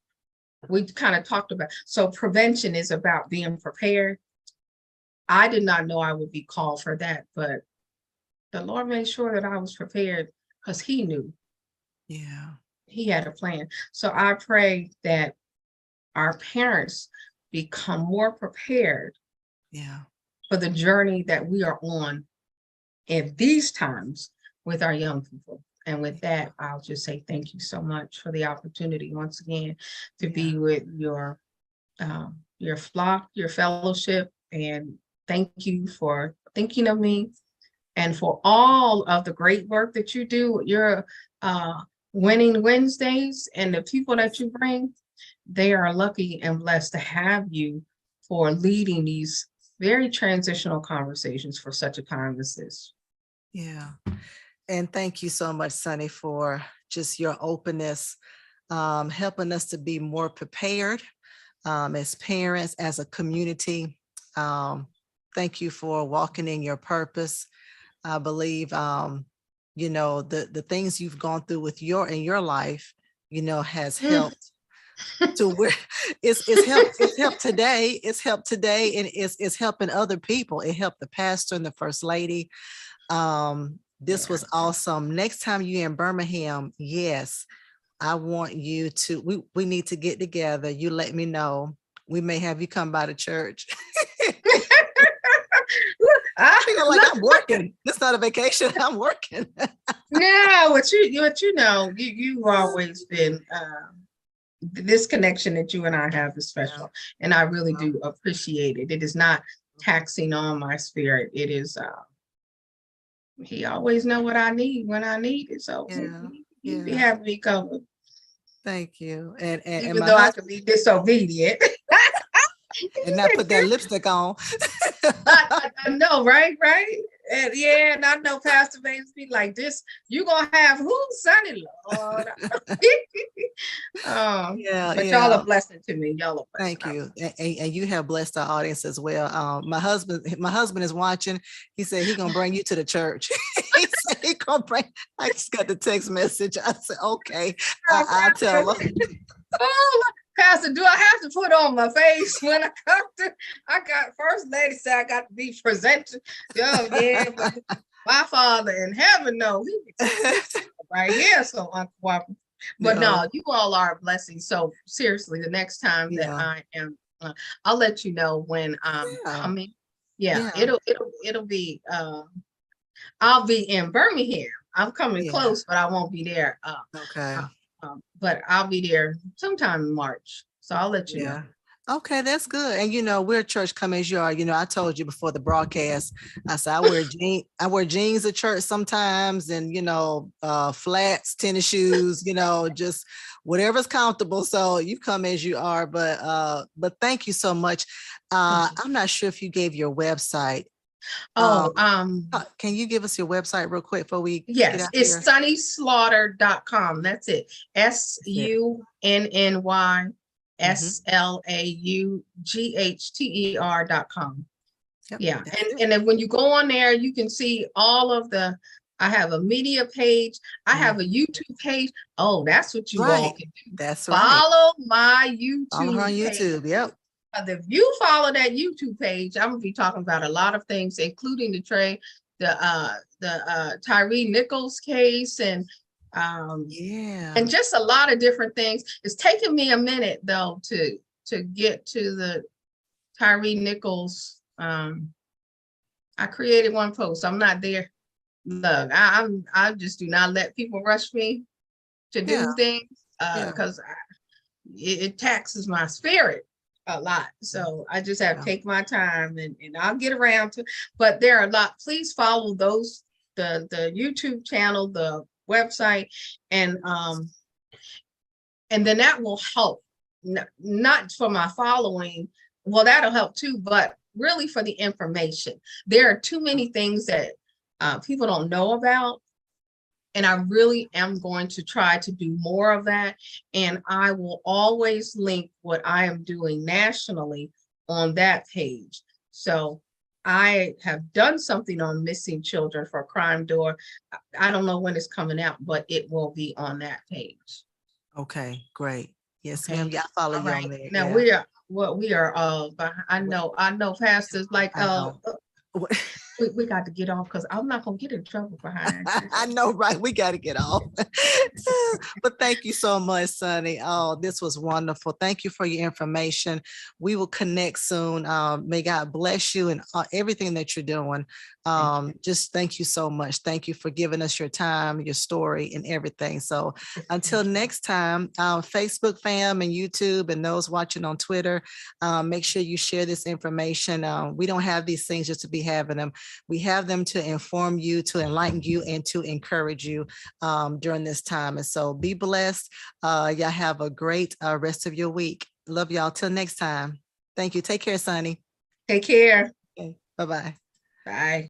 We kind of talked about, so prevention is about being prepared. I did not know I would be called for that, but the Lord made sure that I was prepared because he knew Yeah. he had a plan. So I pray that our parents become more prepared Yeah. for the journey that we are on in these times with our young people. And with that, I'll just say thank you so much for the opportunity once again to be with your flock, your fellowship, and thank you for thinking of me and for all of the great work that you do with your Winning Wednesdays and the people that you bring. They are lucky and blessed to have you for leading these very transitional conversations for such a time as this. Yeah. And thank you so much, Sonny, for just your openness, helping us to be more prepared as parents, as a community. Thank you for walking in your purpose. I believe, the things you've gone through with in your life, has helped to where it's helped today. It's helped today, and it's helping other people. It helped the pastor and the first lady. This Yeah. was awesome. Next time you're in Birmingham, yes, I want you to, we need to get together. You let me know. We may have you come by the church. Feel like I'm working. It's not a vacation. I'm working. No, what you know, you've always been this connection that you and I have is special, and I really do appreciate it. It is not taxing on my spirit. It is he always know what I need when I need it. So Yeah. he be Yeah. having me covered, Thank you. And even my though I husband, could be disobedient. and not put that lipstick on. I know, right? And yeah, and I know Pastor Bates be like this. You gonna have who, Sonny Lord? Yeah, But y'all yeah. are blessing to me. Y'all are blessing. Thank you. And you have blessed our audience as well. My husband is watching. He said he gonna bring you to the church. He said he gonna bring. I just got the text message. I said, okay, I'll tell him. Oh, Pastor, do I have to put on my face when I come to? I got first lady said I got to be presented. Oh yeah, but my Father in heaven knows right here. So uncooperative. But no, you all are a blessing. So seriously, the next time that Yeah. I am, I'll let you know when I'm Yeah. coming. Yeah, Yeah. it'll be. I'll be in Birmingham. I'm coming Yeah. close, but I won't be there. Okay. But I'll be there sometime in March. So I'll let you know. Yeah. Okay, that's good. And we're church come as you are. I told you before the broadcast, I said I wear jeans at church sometimes and flats, tennis shoes, just whatever's comfortable. So you come as you are, but thank you so much. I'm not sure if you gave your website. Oh, Can you give us your website real quick before we get yes, out it's here? sunnyslaughter.com. That's it. Mhm. SUNNYSLAUGHTER.com. Yep, Yeah. that's And it. and then when you go on there, you can see all of I have a media page. I have a Mhm. YouTube page. Oh, that's what you all Right. can do. That's right. Follow my Follow her on YouTube page. YouTube. Yep. If you follow that YouTube page, I'm gonna be talking about a lot of things, including the Tyree Nichols case Yeah. and just a lot of different things. It's taken me a minute though to get to the Tyree Nichols. I created one post. I'm not there. Look, I just do not let people rush me to Yeah. do things Yeah. because it taxes my spirit a lot. So I just have to Yeah. take my time and I'll get around to, but there are a lot. Please follow the YouTube channel, the website, and then that will help. Not for my following. Well, that'll help too, but really for the information. There are too many things that people don't know about. And I really am going to try to do more of that. And I will always link what I am doing nationally on that page. So I have done something on missing children for Crime Door. I don't know when it's coming out, but it will be on that page. Okay, great. Yes, Okay. ma'am. Yeah, I follow All you on right. there. Now Yeah. we are I know pastors like I know. we got to get off because I'm not gonna get in trouble behind you. I know, right? We got to get off. But thank you so much, Sonny. Oh, this was wonderful. Thank you for your information. We will connect soon. May God bless you and everything that you're doing. Just thank you so much. Thank you for giving us your time, your story, and everything. So until next time, Facebook fam and YouTube and those watching on Twitter, make sure you share this information. We don't have these things just to be having them. We have them to inform you, to enlighten you, and to encourage you during this time. And so be blessed. Y'all have a great rest of your week. Love y'all. Till next time. Thank you. Take care, Sonny. Take care. Okay. Bye-bye. Bye.